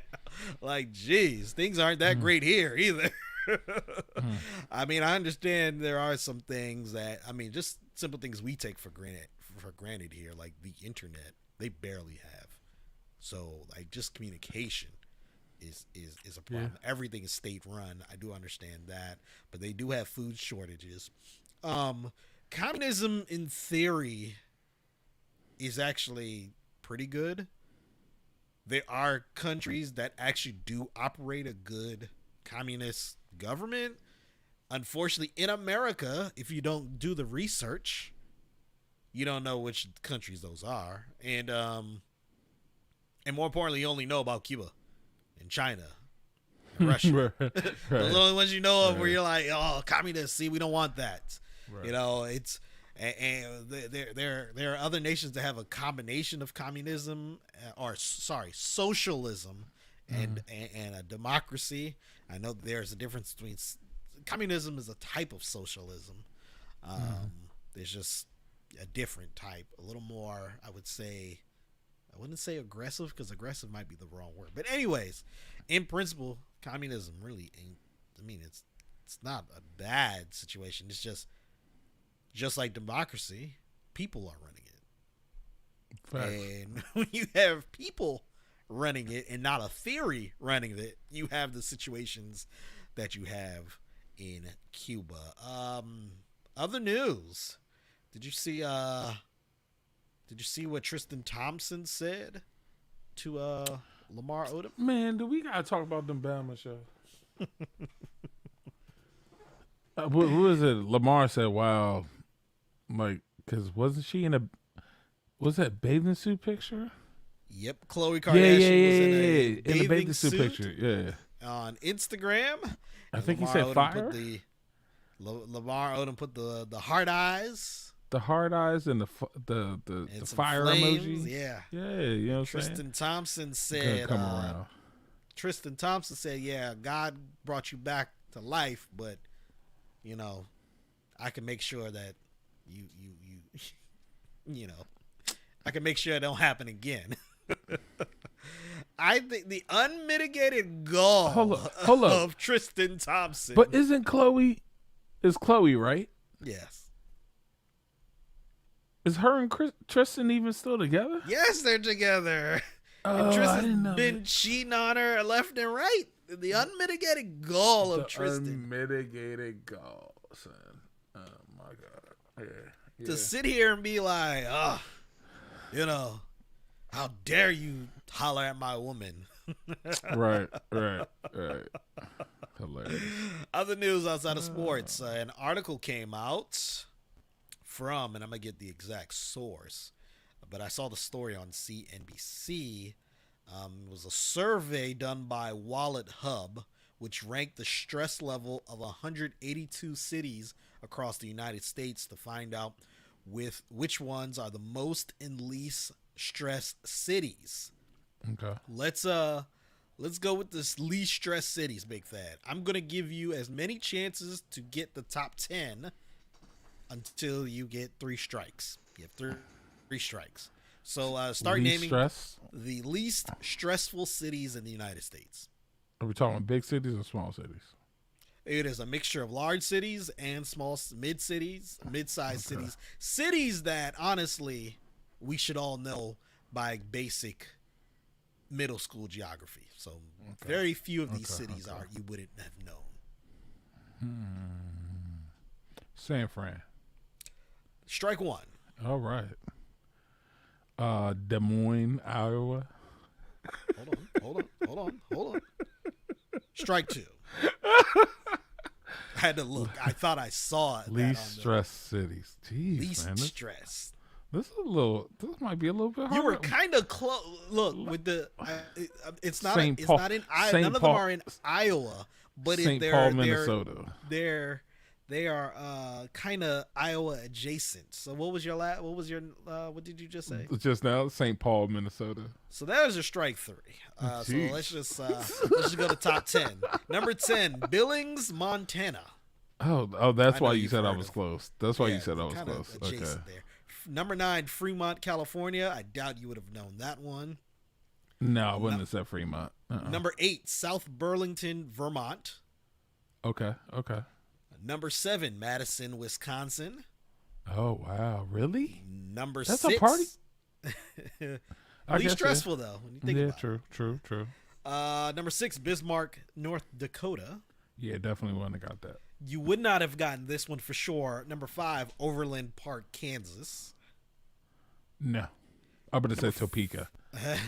Like, geez, things aren't that great here either. I mean, I understand there are some things that, I mean, just simple things we take for granted here, like the internet, they barely have. So, like, just communication is a problem. Yeah. Everything is state run. I do understand that, but they do have food shortages. Communism, in theory, is actually pretty good. There are countries that actually do operate a good communist government. Unfortunately, in America, if you don't do the research, you don't know which countries those are. And more importantly, you only know about Cuba and China and Russia. Right. Those are the only ones you know of where you're like, oh, communists, see, we don't want that. Right. You know, it's and there are other nations that have a combination of communism socialism and a democracy. I know there's a difference between communism is a type of socialism. There's just a different type, a little more, I wouldn't say aggressive, because aggressive might be the wrong word. But anyways, in principle, communism really ain't, I mean, it's not a bad situation. It's just like democracy, people are running it. Facts. And when you have people running it and not a theory running it, you have the situations that you have in Cuba. Other news. Did you see what Tristan Thompson said to Lamar Odom? Man, do we gotta talk about them Bama shows? What was it? Lamar said, "Wow, like, because wasn't she in was that bathing suit picture?" Yep, Khloe Kardashian was in a bathing suit picture. Yeah, on Instagram. I think Lamar he said Odom fire. Lamar Odom put the heart eyes. The hard eyes and the fire flames, emoji. Yeah. You know what I'm saying? Tristan Thompson said, yeah, God brought you back to life, but, you know, I can make sure that you know, I can make sure it don't happen again. I think the unmitigated gall of Tristan Thompson. But is Khloe, right? Yes. Is her and Tristan even still together? Yes, they're together. And Tristan's been cheating on her left and right. The unmitigated gall of Tristan. Unmitigated gall, son. Oh, my God. Yeah. To sit here and be like, you know, how dare you holler at my woman. Right. Hilarious. Other news outside of sports. An article came out from, and I'm going to get the exact source, but I saw the story on CNBC. It was a survey done by Wallet Hub, which ranked the stress level of 182 cities across the United States to find out which ones are the most and least stressed cities. Okay. Let's go with this least stressed cities, BigThad. I'm going to give you as many chances to get the top 10 until you get 3 strikes. You have three strikes. So start naming the least stressful cities in the United States. Are we talking big cities or small cities? It is a mixture of large cities and small mid-sized cities. Cities that, honestly, we should all know by basic middle school geography. So very few of these cities you wouldn't have known. San Fran. Strike 1. All right. Des Moines, Iowa. Hold on. Strike 2. I had to look. I thought I saw it. Least stressed cities. Jeez, least man. stressed. This might be a little bit harder. You were kind of close. Look, with the it's not St. it's Paul, not in Iowa. None of them are in Iowa, but St. Paul, Minnesota. They are kind of Iowa adjacent. So what did you just say? Just now, St. Paul, Minnesota. So that was your strike 3. So let's just go to top 10. Number 10, Billings, Montana. Oh, that's why you said I was close. That's why you said I was close. Okay. There. Number 9, Fremont, California. I doubt you would have known that one. No, I wouldn't have said Fremont. Number 8, South Burlington, Vermont. Okay. Number 7, Madison, Wisconsin. Oh, wow. Really? Number That's 6. a party? Least stressful, though, when you think about it. True. Number 6, Bismarck, North Dakota. Yeah, definitely wouldn't have got that. You would not have gotten this one for sure. Number 5, Overland Park, Kansas. No. I'm going to say Topeka.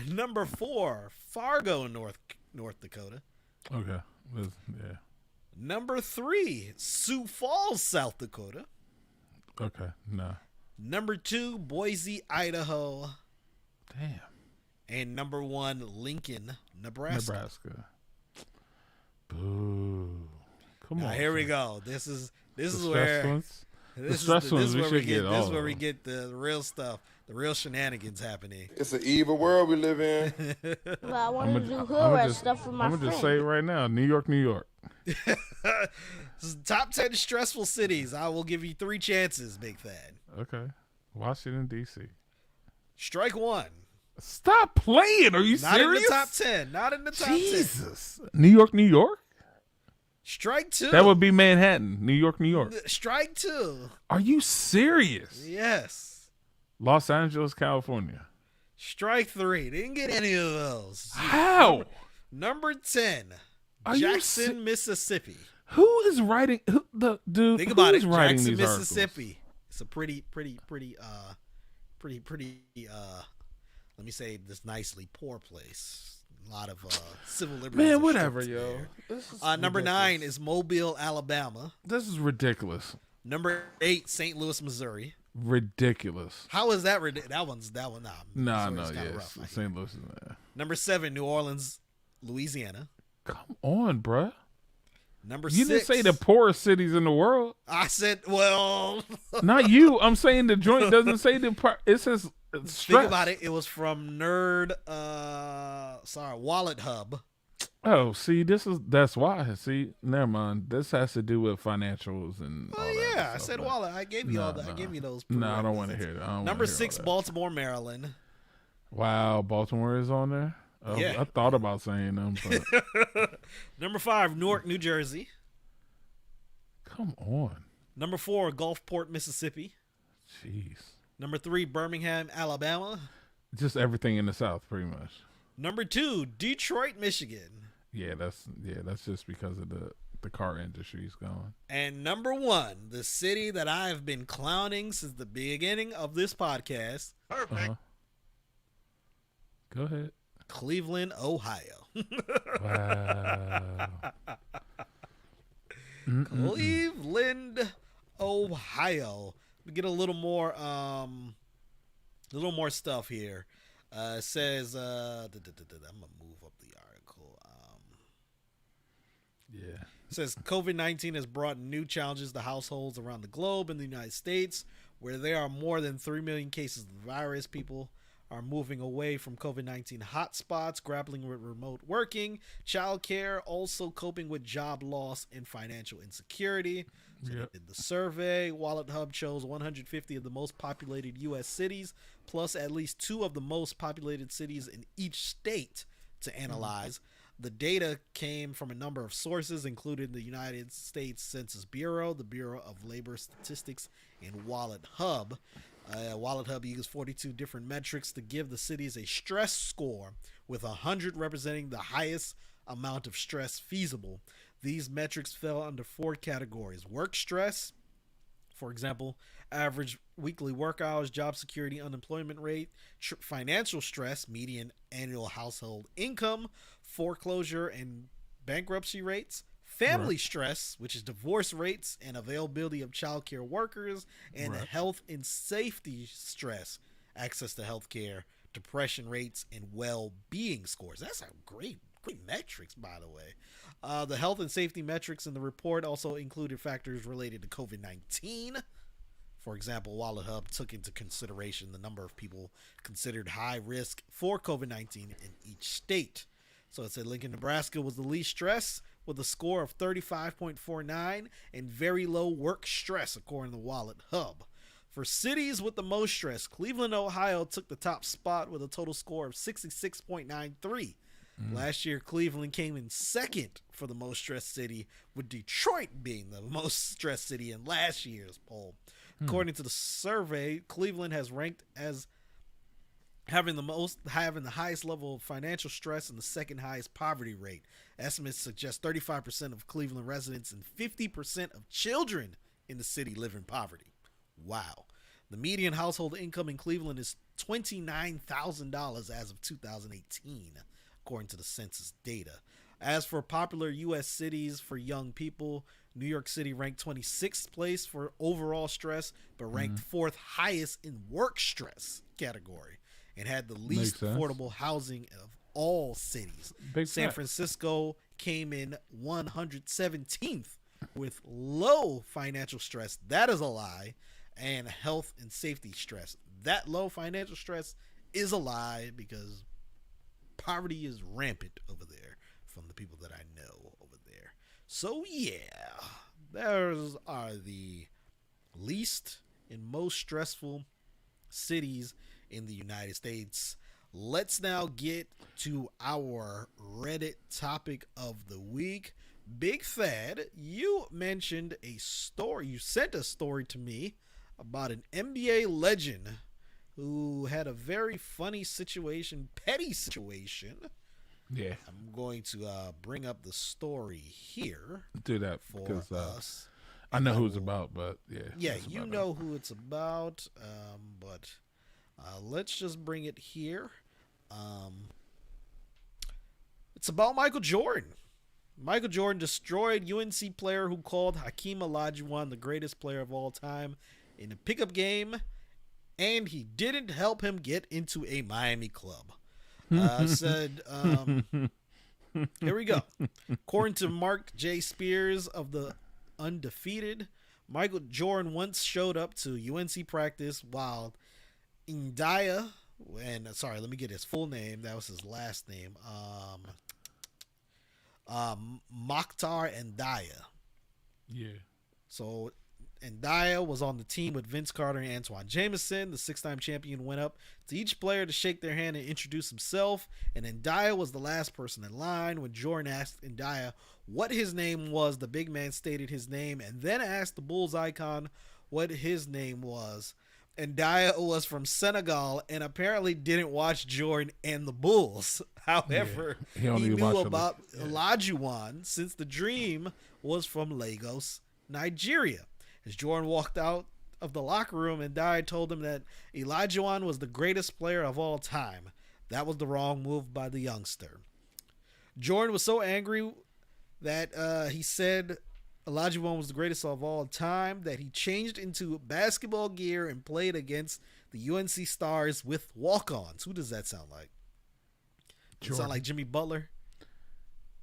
Number 4, Fargo, North Dakota. Okay. Yeah. Number 3, Sioux Falls, South Dakota. Okay. No. Number 2, Boise, Idaho. Damn. And number 1, Lincoln, Nebraska. Boo. Come on. Here we go. This is the where stress ones. this The stress is ones we where should get this all is where of we them. get the real stuff, the real shenanigans happening. It's an evil world we live in. Well, I want to do hood rat stuff with my I'm friend. going to just say it right now. New York. This is top 10 stressful cities. I will give you 3 chances, Big Thad. Okay. Washington, D.C. Strike 1. Stop playing. Are you Not serious? in the top 10. Not in the top 10. Jesus. New York. Strike 2. That would be Manhattan. New York. Strike 2. Are you serious? Yes. Los Angeles, California. Strike 3. Didn't get any of those. How? Number 10. Are you Jackson, Mississippi. Who is writing? The dude? Think about it. Who's writing Jackson, these Mississippi. It's a pretty. Let me say this nicely. Poor place. A lot of civil liberties. Man, and whatever, restrictions yo. there. Number 9 is Mobile, Alabama. This is ridiculous. Number 8, St. Louis, Missouri. Ridiculous. How is that ridiculous? That one. No, Missouri's kinda yeah. rough, I St. Louis is there. Number 7, New Orleans, Louisiana. Come on, bruh. Number You 6. didn't say the poorest cities in the world. I said, well. Not you. I'm saying the joint doesn't say it says stress. Think about it. It was from Wallet Hub. Oh, see, that's why. See, never mind. This has to do with financials and all that. Yeah, I said Wallet. I gave you all that. I gave you those. No, I don't want to hear it. Number 6, Baltimore, Maryland. Wow, Baltimore is on there? Oh, Yeah. I thought about saying them, but Number 5, Newark, New Jersey. come on. Number 4, Gulfport, Mississippi. Jeez. Number 3, Birmingham, Alabama. Just everything in the South, pretty much. Number 2, Detroit, Michigan. Yeah, that's just because of the car industry's gone. And number 1, the city that I've been clowning since the beginning of this podcast. Uh-huh. Go ahead. Cleveland, Ohio. Wow. Cleveland, Ohio. We get a little more stuff here. It says I'm gonna move up the article. Yeah. It says COVID-19 has brought new challenges to households around the globe. In the United States, where there are more than 3 million cases of the virus, people are moving away from COVID-19 hotspots, grappling with remote working, childcare, also coping with job loss and financial insecurity. So Yep. they did the survey. Wallet Hub chose 150 of the most populated U.S. cities, plus at least 2 of the most populated cities in each state to analyze. The data came from a number of sources, including the United States Census Bureau, the Bureau of Labor Statistics, and Wallet Hub. Wallet Hub used 42 different metrics to give the cities a stress score, with 100 representing the highest amount of stress feasible. These metrics fell under 4 categories: work stress, for example, average weekly work hours, job security, unemployment rate; financial stress, median annual household income; foreclosure and bankruptcy rates; family stress, which is divorce rates and availability of childcare workers; and health and safety stress, access to healthcare, depression rates, and well-being scores. That's a great metrics, by the way. The health and safety metrics in the report also included factors related to COVID-19. For example, Wallet Hub took into consideration the number of people considered high risk for COVID-19 in each state. So it said Lincoln, Nebraska was the least stressed with a score of 35.49 and very low work stress, according to Wallet Hub. For cities with the most stress, Cleveland, Ohio took the top spot with a total score of 66.93. Last year, Cleveland came in second for the most stressed city, with Detroit being the most stressed city in last year's poll. According to the survey, Cleveland has ranked as having the highest level of financial stress and the second highest poverty rate. Estimates suggest 35% of Cleveland residents and 50% of children in the city live in poverty. Wow. The median household income in Cleveland is $29,000 as of 2018, according to the census data. As for popular U.S. cities for young people, New York City ranked 26th place for overall stress, but ranked fourth highest in work stress category, and had the least affordable housing of all cities. San Francisco came in 117th with low financial stress. That is a lie. And health and safety stress. That low financial stress is a lie, because poverty is rampant over there from the people that I know over there. So yeah, those are the least and most stressful cities in the United States. Let's now get to our Reddit topic of the week. BigThad, you mentioned a story. You sent a story to me about an NBA legend who had a very funny situation, petty situation. Yeah. I'm going to bring up the story here. Do that for us. I know who it's about, but yeah. Yeah, you know who it's about, but let's just bring it here. It's about Michael Jordan. Michael Jordan destroyed UNC player who called Hakeem Olajuwon the greatest player of all time in a pickup game, and he didn't help him get into a Miami club. Said, here we go. According to Mark J. Spears of the Undefeated, Michael Jordan once showed up to UNC practice while Indaya, and sorry, let me get his full name. That was his last name. Mokhtar Indaya. Yeah. So Indaya was on the team with Vince Carter and Antoine Jameson. The six-time champion went up to each player to shake their hand and introduce himself, and Indaya was the last person in line. When Jordan asked Indaya what his name was, the big man stated his name and then asked the Bulls icon what his name was. Indaya was from Senegal and apparently didn't watch Jordan and the Bulls. However, he knew about Olajuwon since the Dream was from Lagos, Nigeria. As Jordan walked out of the locker room, Indaya told him that Olajuwon was the greatest player of all time. That was the wrong move by the youngster. Jordan was so angry that he said Olajuwon was the greatest of all time that he changed into basketball gear and played against the UNC Stars with walk-ons. Who does that sound like? Does it sound like Jimmy Butler?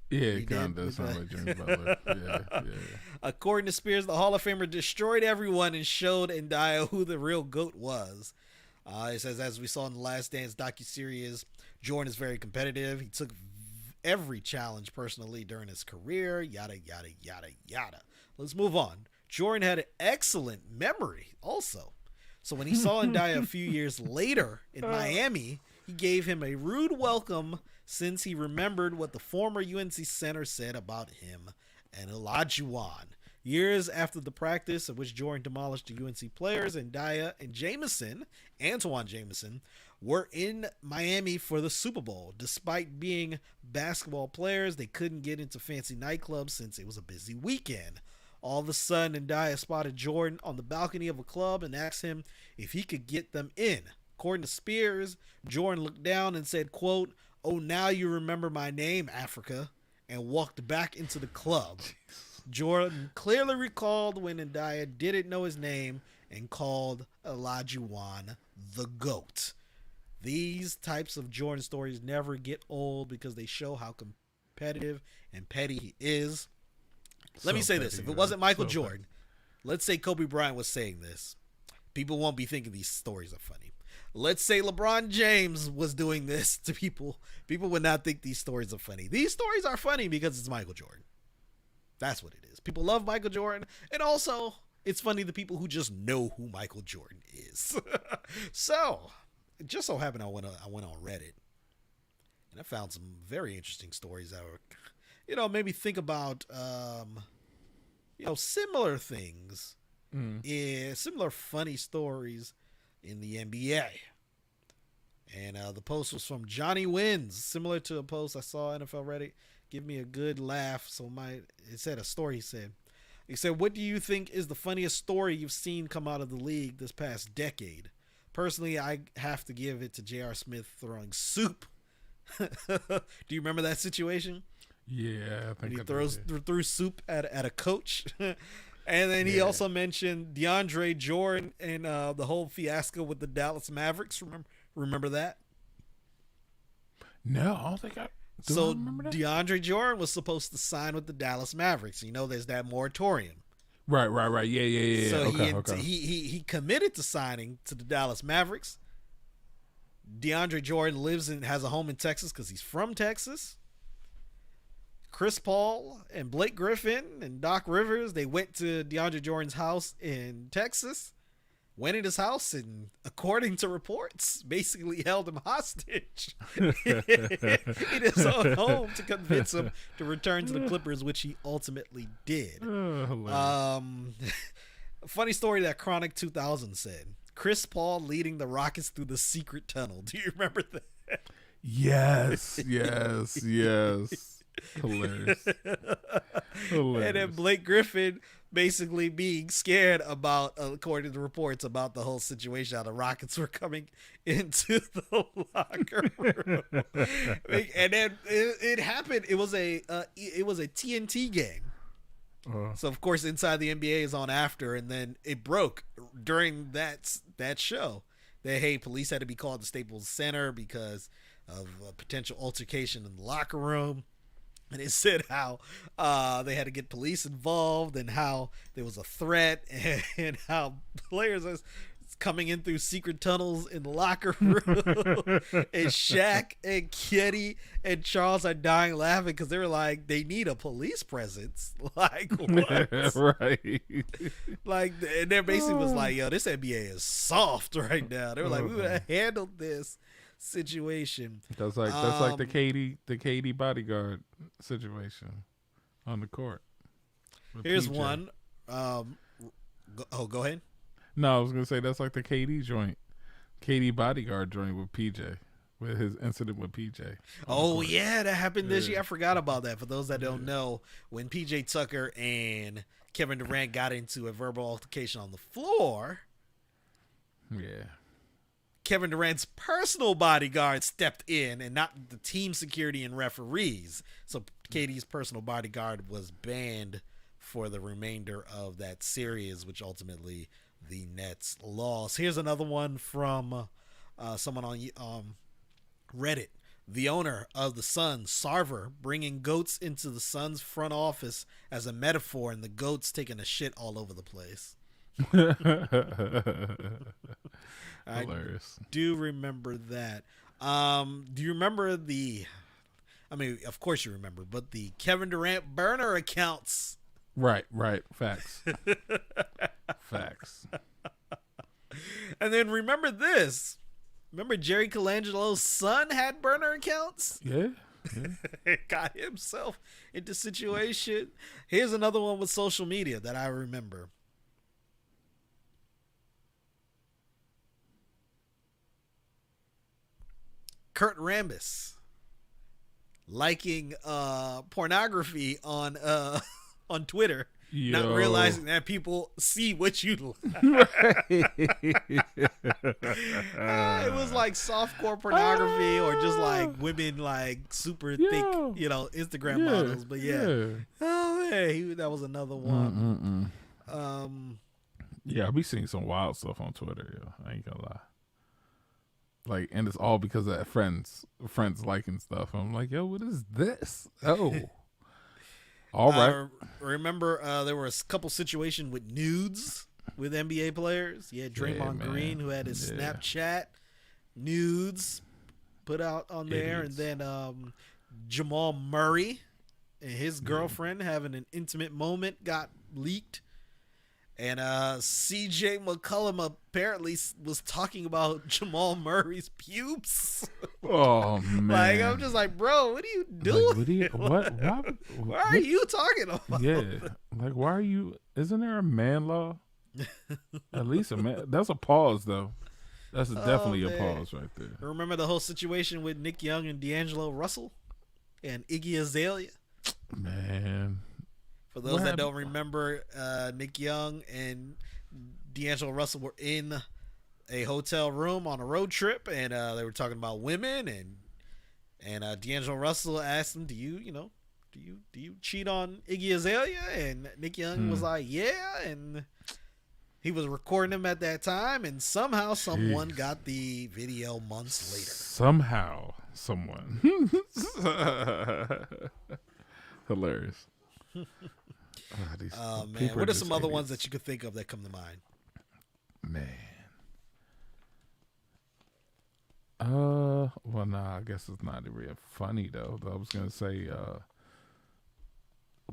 Yeah, it kind of does sound like Jimmy Butler. Yeah. According to Spears, the Hall of Famer destroyed everyone and showed Indaya who the real GOAT was. It says, as we saw in the Last Dance docuseries, Jordan is very competitive. He took every challenge personally during his career, yada, yada, yada, yada. Let's move on. Jordan had an excellent memory also. So when he saw Indaya a few years later in Miami, he gave him a rude welcome since he remembered what the former UNC center said about him and Olajuwon. Years after the practice at which Jordan demolished the UNC players, Indaya and Antoine Jameson, were in Miami for the Super Bowl. Despite being basketball players, they couldn't get into fancy nightclubs since it was a busy weekend. All of a sudden, Indaya spotted Jordan on the balcony of a club and asked him if he could get them in. According to Spears, Jordan looked down and said, quote, "Oh, now you remember my name, Africa," and walked back into the club. Jordan clearly recalled when Indaya didn't know his name and called Olajuwon the GOAT. These types of Jordan stories never get old because they show how competitive and petty he is. Let me say this. If it wasn't Michael Jordan, let's say Kobe Bryant was saying this, people won't be thinking these stories are funny. Let's say LeBron James was doing this to people. People would not think these stories are funny. These stories are funny because it's Michael Jordan. That's what it is. People love Michael Jordan. And also, it's funny to people who just know who Michael Jordan is. So, it just so happened I went on Reddit. And I found some very interesting stories that were, made me think about, similar things, similar funny stories in the NBA. And the post was from Johnny Wins, similar to a post I saw NFL Reddit. Give me a good laugh. So it said a story. He said, what do you think is the funniest story you've seen come out of the league this past decade? Personally, I have to give it to J.R. Smith throwing soup. Do you remember that situation? Yeah, I think he threw soup at a coach. And then he also mentioned DeAndre Jordan and the whole fiasco with the Dallas Mavericks. Remember that? No, I don't think I. So DeAndre Jordan was supposed to sign with the Dallas Mavericks. There's that moratorium. Right. Yeah. So okay. he committed to signing to the Dallas Mavericks. DeAndre Jordan has a home in Texas because he's from Texas. Chris Paul and Blake Griffin and Doc Rivers, they went to DeAndre Jordan's house in Texas, went in his house, and according to reports, basically held him hostage in his own home to convince him to return to the Clippers, which he ultimately did. Funny story that Chronic 2000 said. Chris Paul leading the Rockets through the secret tunnel. Do you remember that? Yes. Hilarious. And then Blake Griffin basically being scared about, according to reports, about the whole situation, how the Rockets were coming into the locker room. And then it happened. It was a TNT game. So of course Inside the NBA is on after, and then it broke during that show that police had to be called to Staples Center because of a potential altercation in the locker room. And it said how they had to get police involved and how there was a threat and how players are coming in through secret tunnels in the locker room. And Shaq and Kenny and Charles are dying laughing because they were like, they need a police presence. Like, what? Right. Like, and they basically was like, yo, this NBA is soft right now. They were like, we would have handled this situation. That's like the KD bodyguard situation on the court. Here's PJ. one. Go ahead. No, I was gonna say that's like the KD bodyguard joint with PJ, with his incident with PJ. Oh yeah, that happened this year. I forgot about that. For those that don't know, when PJ Tucker and Kevin Durant got into a verbal altercation on the floor, Kevin Durant's personal bodyguard stepped in and not the team security and referees. So KD's personal bodyguard was banned for the remainder of that series, which ultimately the Nets lost. Here's another one from someone on Reddit. The owner of the Suns, Sarver, bringing goats into the Suns front office as a metaphor, and the goats taking a shit all over the place. Hilarious. I do remember that. Do you remember of course you remember, but the Kevin Durant burner accounts? Right. Facts. And then remember this. Remember Jerry Colangelo's son had burner accounts? Yeah. Got himself into situation. Here's another one with social media that I remember. Kurt Rambis liking pornography on Twitter, not realizing that people see what you like. It was like softcore pornography or just like women like super thick, Instagram models. But oh hey, that was another one. Yeah, I be seeing some wild stuff on Twitter. I ain't gonna lie. Like, and it's all because of friends liking stuff. I'm like, yo, what is this? Oh, all right. Remember, there were a couple situations with nudes with NBA players. You had Draymond Green, who had his Snapchat nudes put out on there, and then Jamal Murray and his girlfriend having an intimate moment got leaked. And CJ McCollum apparently was talking about Jamal Murray's pubes. Oh man! Like I'm just like, bro, what are you doing? Like, Why are you talking about? Yeah, like why are you? Isn't there a man law? At least a man. That's a pause though. That's definitely a pause right there. Remember the whole situation with Nick Young and D'Angelo Russell and Iggy Azalea? Man. For those that don't remember, Nick Young and D'Angelo Russell were in a hotel room on a road trip, and they were talking about women, and D'Angelo Russell asked him, "Do you cheat on Iggy Azalea?" And Nick Young was like, "Yeah," and he was recording him at that time, and somehow someone got the video months later. Somehow someone. Hilarious. Man, what are some other ones that you could think of that come to mind? Man. Well, nah, I guess it's not really funny though. I was gonna say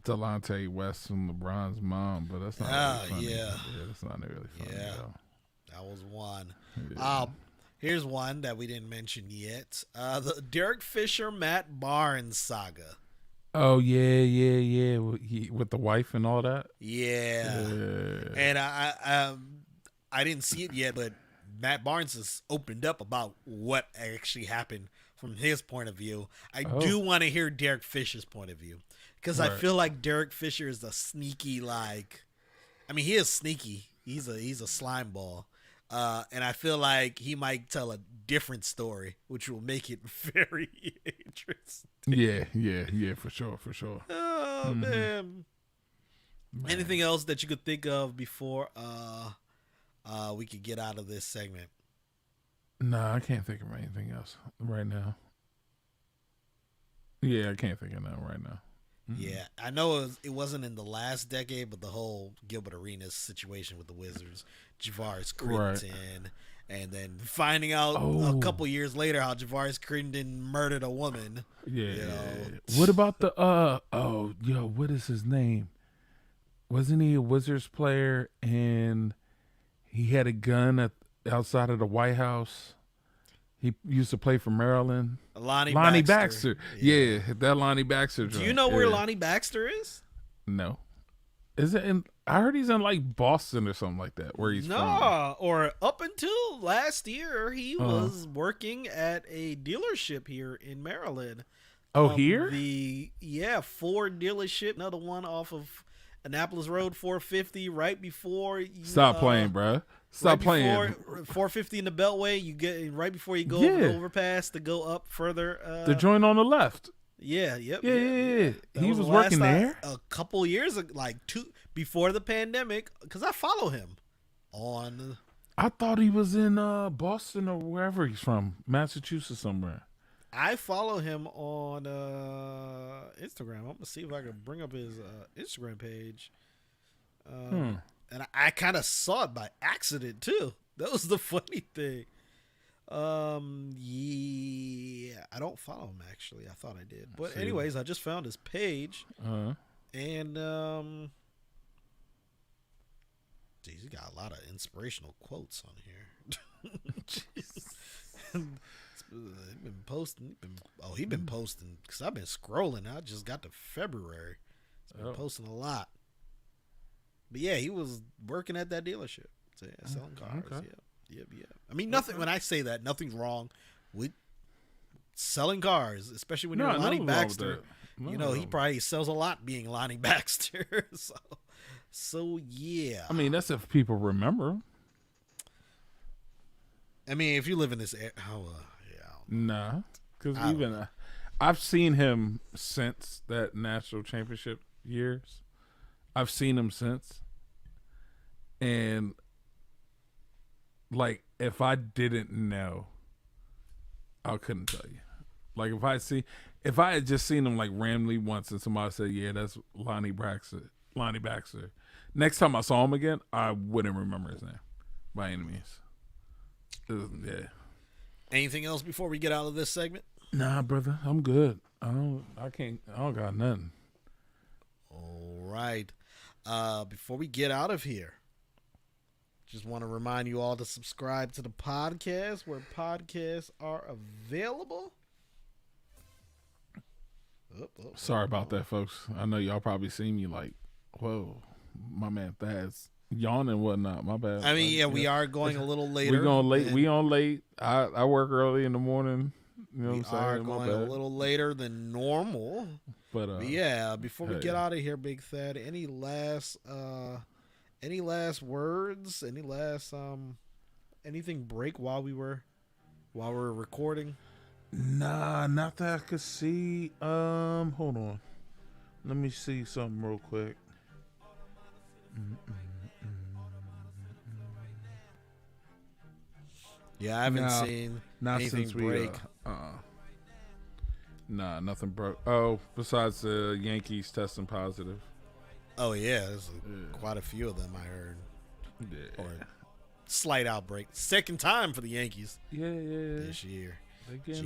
Delonte West from LeBron's mom, but that's not really funny. Yeah, that's not really funny. Yeah, though. That was one. Yeah. Here's one that we didn't mention yet. The Derek Fisher Matt Barnes saga. Oh yeah, with the wife and all that. Yeah. And I didn't see it yet, but Matt Barnes has opened up about what actually happened from his point of view. I do want to hear Derek Fisher's point of view because I feel like Derek Fisher is a sneaky, he is sneaky. He's a slime ball. And I feel like he might tell a different story, which will make it very interesting. Yeah, for sure. Oh, man. Anything else that you could think of before we could get out of this segment? Nah, I can't think of anything else right now. Yeah, I can't think of that right now. Yeah, I know it wasn't in the last decade, but the whole Gilbert Arenas situation with the Wizards, Javaris Crittenton, and then finding out a couple years later how Javaris Crittenton murdered a woman. Yeah. What about the what is his name? Wasn't he a Wizards player and he had a gun outside of the White House? He used to play for Maryland. Lonnie Baxter. Yeah, that Lonnie Baxter. Do you know where Lonnie Baxter is? No. Is it in? I heard he's in like Boston or something like that. Where he's from? Or up until last year, he was working at a dealership here in Maryland. Oh, here? Ford dealership. Another one off of Annapolis Road, 450. Right before you stop playing, bro. Stop playing. 450 in the Beltway. You get right before you go over the overpass to go up further. The joint on the left. Yeah. He was working there a couple years ago, like before the pandemic, because I follow him on. I thought he was in Boston or wherever he's from, Massachusetts somewhere. I follow him on Instagram. I'm gonna see if I can bring up his Instagram page. And I kind of saw it by accident too. That was the funny thing. I don't follow him actually. I thought I did, but anyways, I just found his page, and geez, he got a lot of inspirational quotes on here. He's been posting because I've been scrolling. I just got to February. He's been posting a lot. But yeah, he was working at that dealership, selling cars. Okay. Yeah. I mean, nothing. When I say that, nothing's wrong with selling cars, especially when you're Lonnie Baxter. He probably sells a lot being Lonnie Baxter. So yeah. I mean, that's if people remember. I mean, if you live in this area, nah, because even I've seen him since that national championship years. I've seen him since, and like if I didn't know, I couldn't tell you. Like if I had just seen him like randomly once, and somebody said, "Yeah, that's Lonnie Baxter." Next time I saw him again, I wouldn't remember his name by any means. Yeah. Anything else before we get out of this segment? Nah, brother, I'm good. I don't got nothing. All right. Before we get out of here, Just want to remind you all to subscribe to the podcast where podcasts are available. Sorry about that, folks. I know y'all probably see me like, whoa, my man Thad's yawning and whatnot. My bad. I mean, yeah, we are going a little later. We're going late. We on late. I work early in the morning. You know what I'm saying? We are going a little later than normal. But yeah, before we get out of here, Big Thad, any last words? Any last anything break while we're recording? Nah, not that I could see. Hold on. Let me see something real quick. Yeah, I haven't seen anything break. Nah, nothing broke. Oh, besides the Yankees testing positive. Oh yeah, there's quite a few of them I heard. Yeah. Or slight outbreak. Second time for the Yankees. Yeah. This year. Jeez,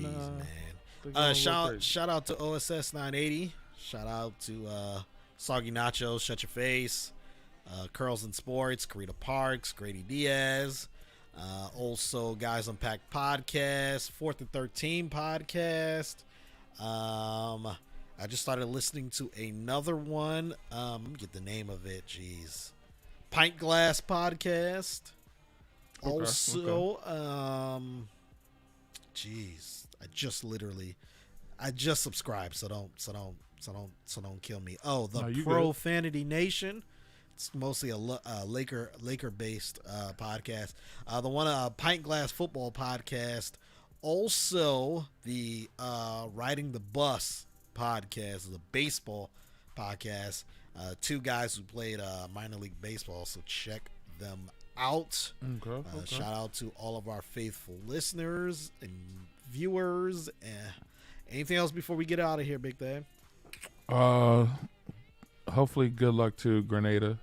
man. Shout out to OSS 980. Shout out to Soggy Nachos, Shut Your Face, Curls and Sports, Karita Parks, Grady Diaz. Also, Guys Unpacked Podcast, 4th and 13 Podcast. I just started listening to another one. Let me get the name of it. Jeez. Pint Glass Podcast. Also, jeez, I just subscribed, so don't kill me. Oh, the Profanity Nation. It's mostly a Laker based podcast. The one Pint Glass Football Podcast. Also, the Riding the Bus podcast, the baseball podcast. Two guys who played minor league baseball, so check them out. Okay. Shout out to all of our faithful listeners and viewers. Anything else before we get out of here, Big Thad? Hopefully, good luck to Grenada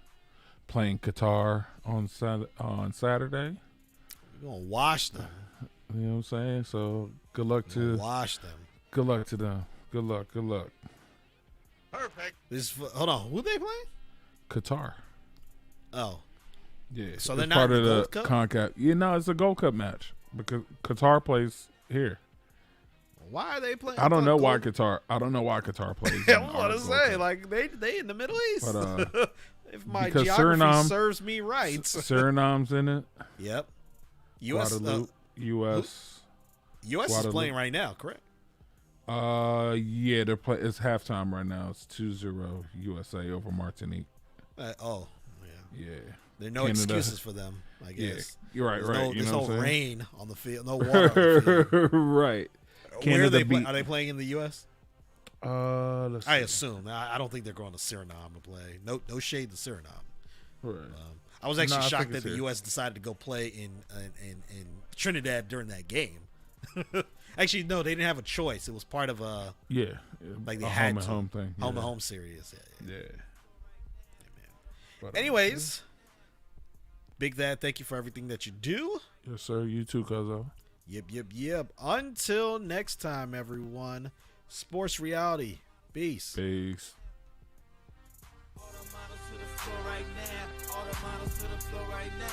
playing Qatar on Saturday. We're gonna wash them. You know what I'm saying? So good luck to wash them. Good luck to them. Good luck. Perfect. Hold on. Who they playing? Qatar. Oh. Yeah. So they're not in the Gold Cup? CONCACAF. Yeah, no, it's a Gold Cup match because Qatar plays here. Why are they playing? I don't know why Qatar plays. I want to say, like they in the Middle East. But, if my geography serves me right, Suriname's in it. Yep. U.S. U.S. is playing right now, correct? Yeah, it's halftime right now. It's 2-0 USA over Martinique. Yeah. There are no Canada. excuses for them, I guess. Yeah, you're right. There's no rain on the field, no water on the field. Right. Where are they playing? Are they playing in the U.S.? Let's see. I assume. I don't think they're going to Suriname to play. No shade to Suriname. Right. I was actually shocked that the U.S. decided to go play in Trinidad during that game. Actually, no, they didn't have a choice. It was part of like they had home and home thing. Home and home series. Yeah. But, anyways, Big Thad, thank you for everything that you do. Yes, sir. You too, Cuzzo. Yep. Until next time, everyone. Sports Reality. Peace. All the models to the floor right now.